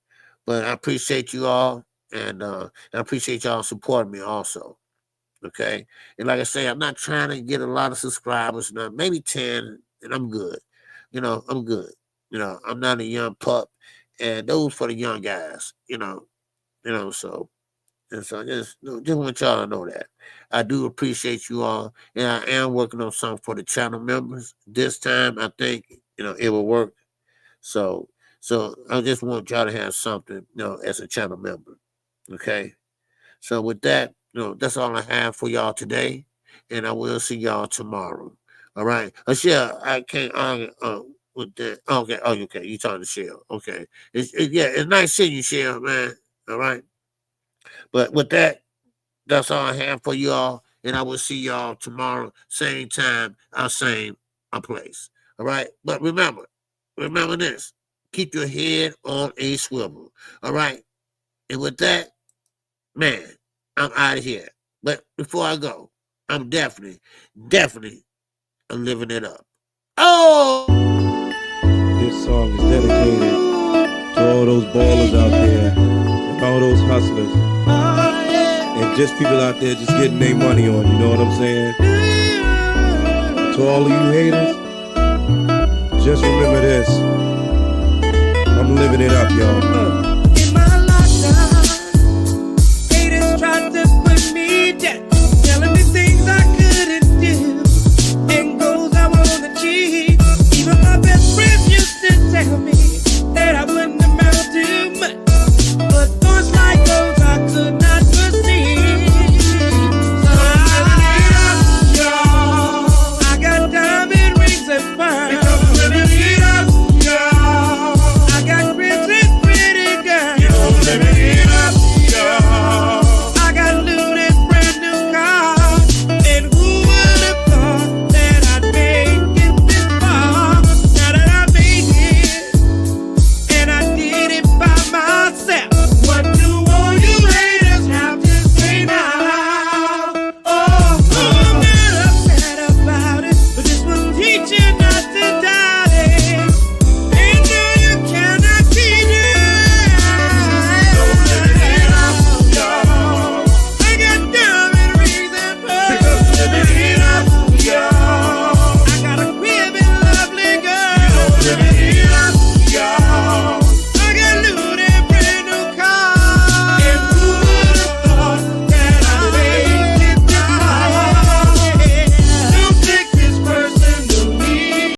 but I appreciate you all, and I appreciate y'all supporting me also. Okay, and like I say, I'm not trying to get a lot of subscribers now, maybe 10, and I'm good. I'm good. I'm not a young pup, and those for the young guys. So. And so I just want y'all to know that. I do appreciate you all. And I am working on something for the channel members. This time I think, it will work. So I just want y'all to have something, as a channel member. Okay. So with that, that's all I have for y'all today. And I will see y'all tomorrow. All right. Shell, I can't with that. Okay. Oh, okay. You talking to Shell. Okay. It's nice seeing you, Shell, man. All right. But with that, that's all I have for you all. And I will see y'all tomorrow, same time, same place. All right? But remember this. Keep your head on a swivel. All right? And with that, man, I'm out of here. But before I go, I'm definitely living it up. Oh! This song is dedicated to all those ballers out there and all those hustlers. And just people out there just getting their money on, you know what I'm saying? To all of you haters, just remember this. I'm living it up, y'all.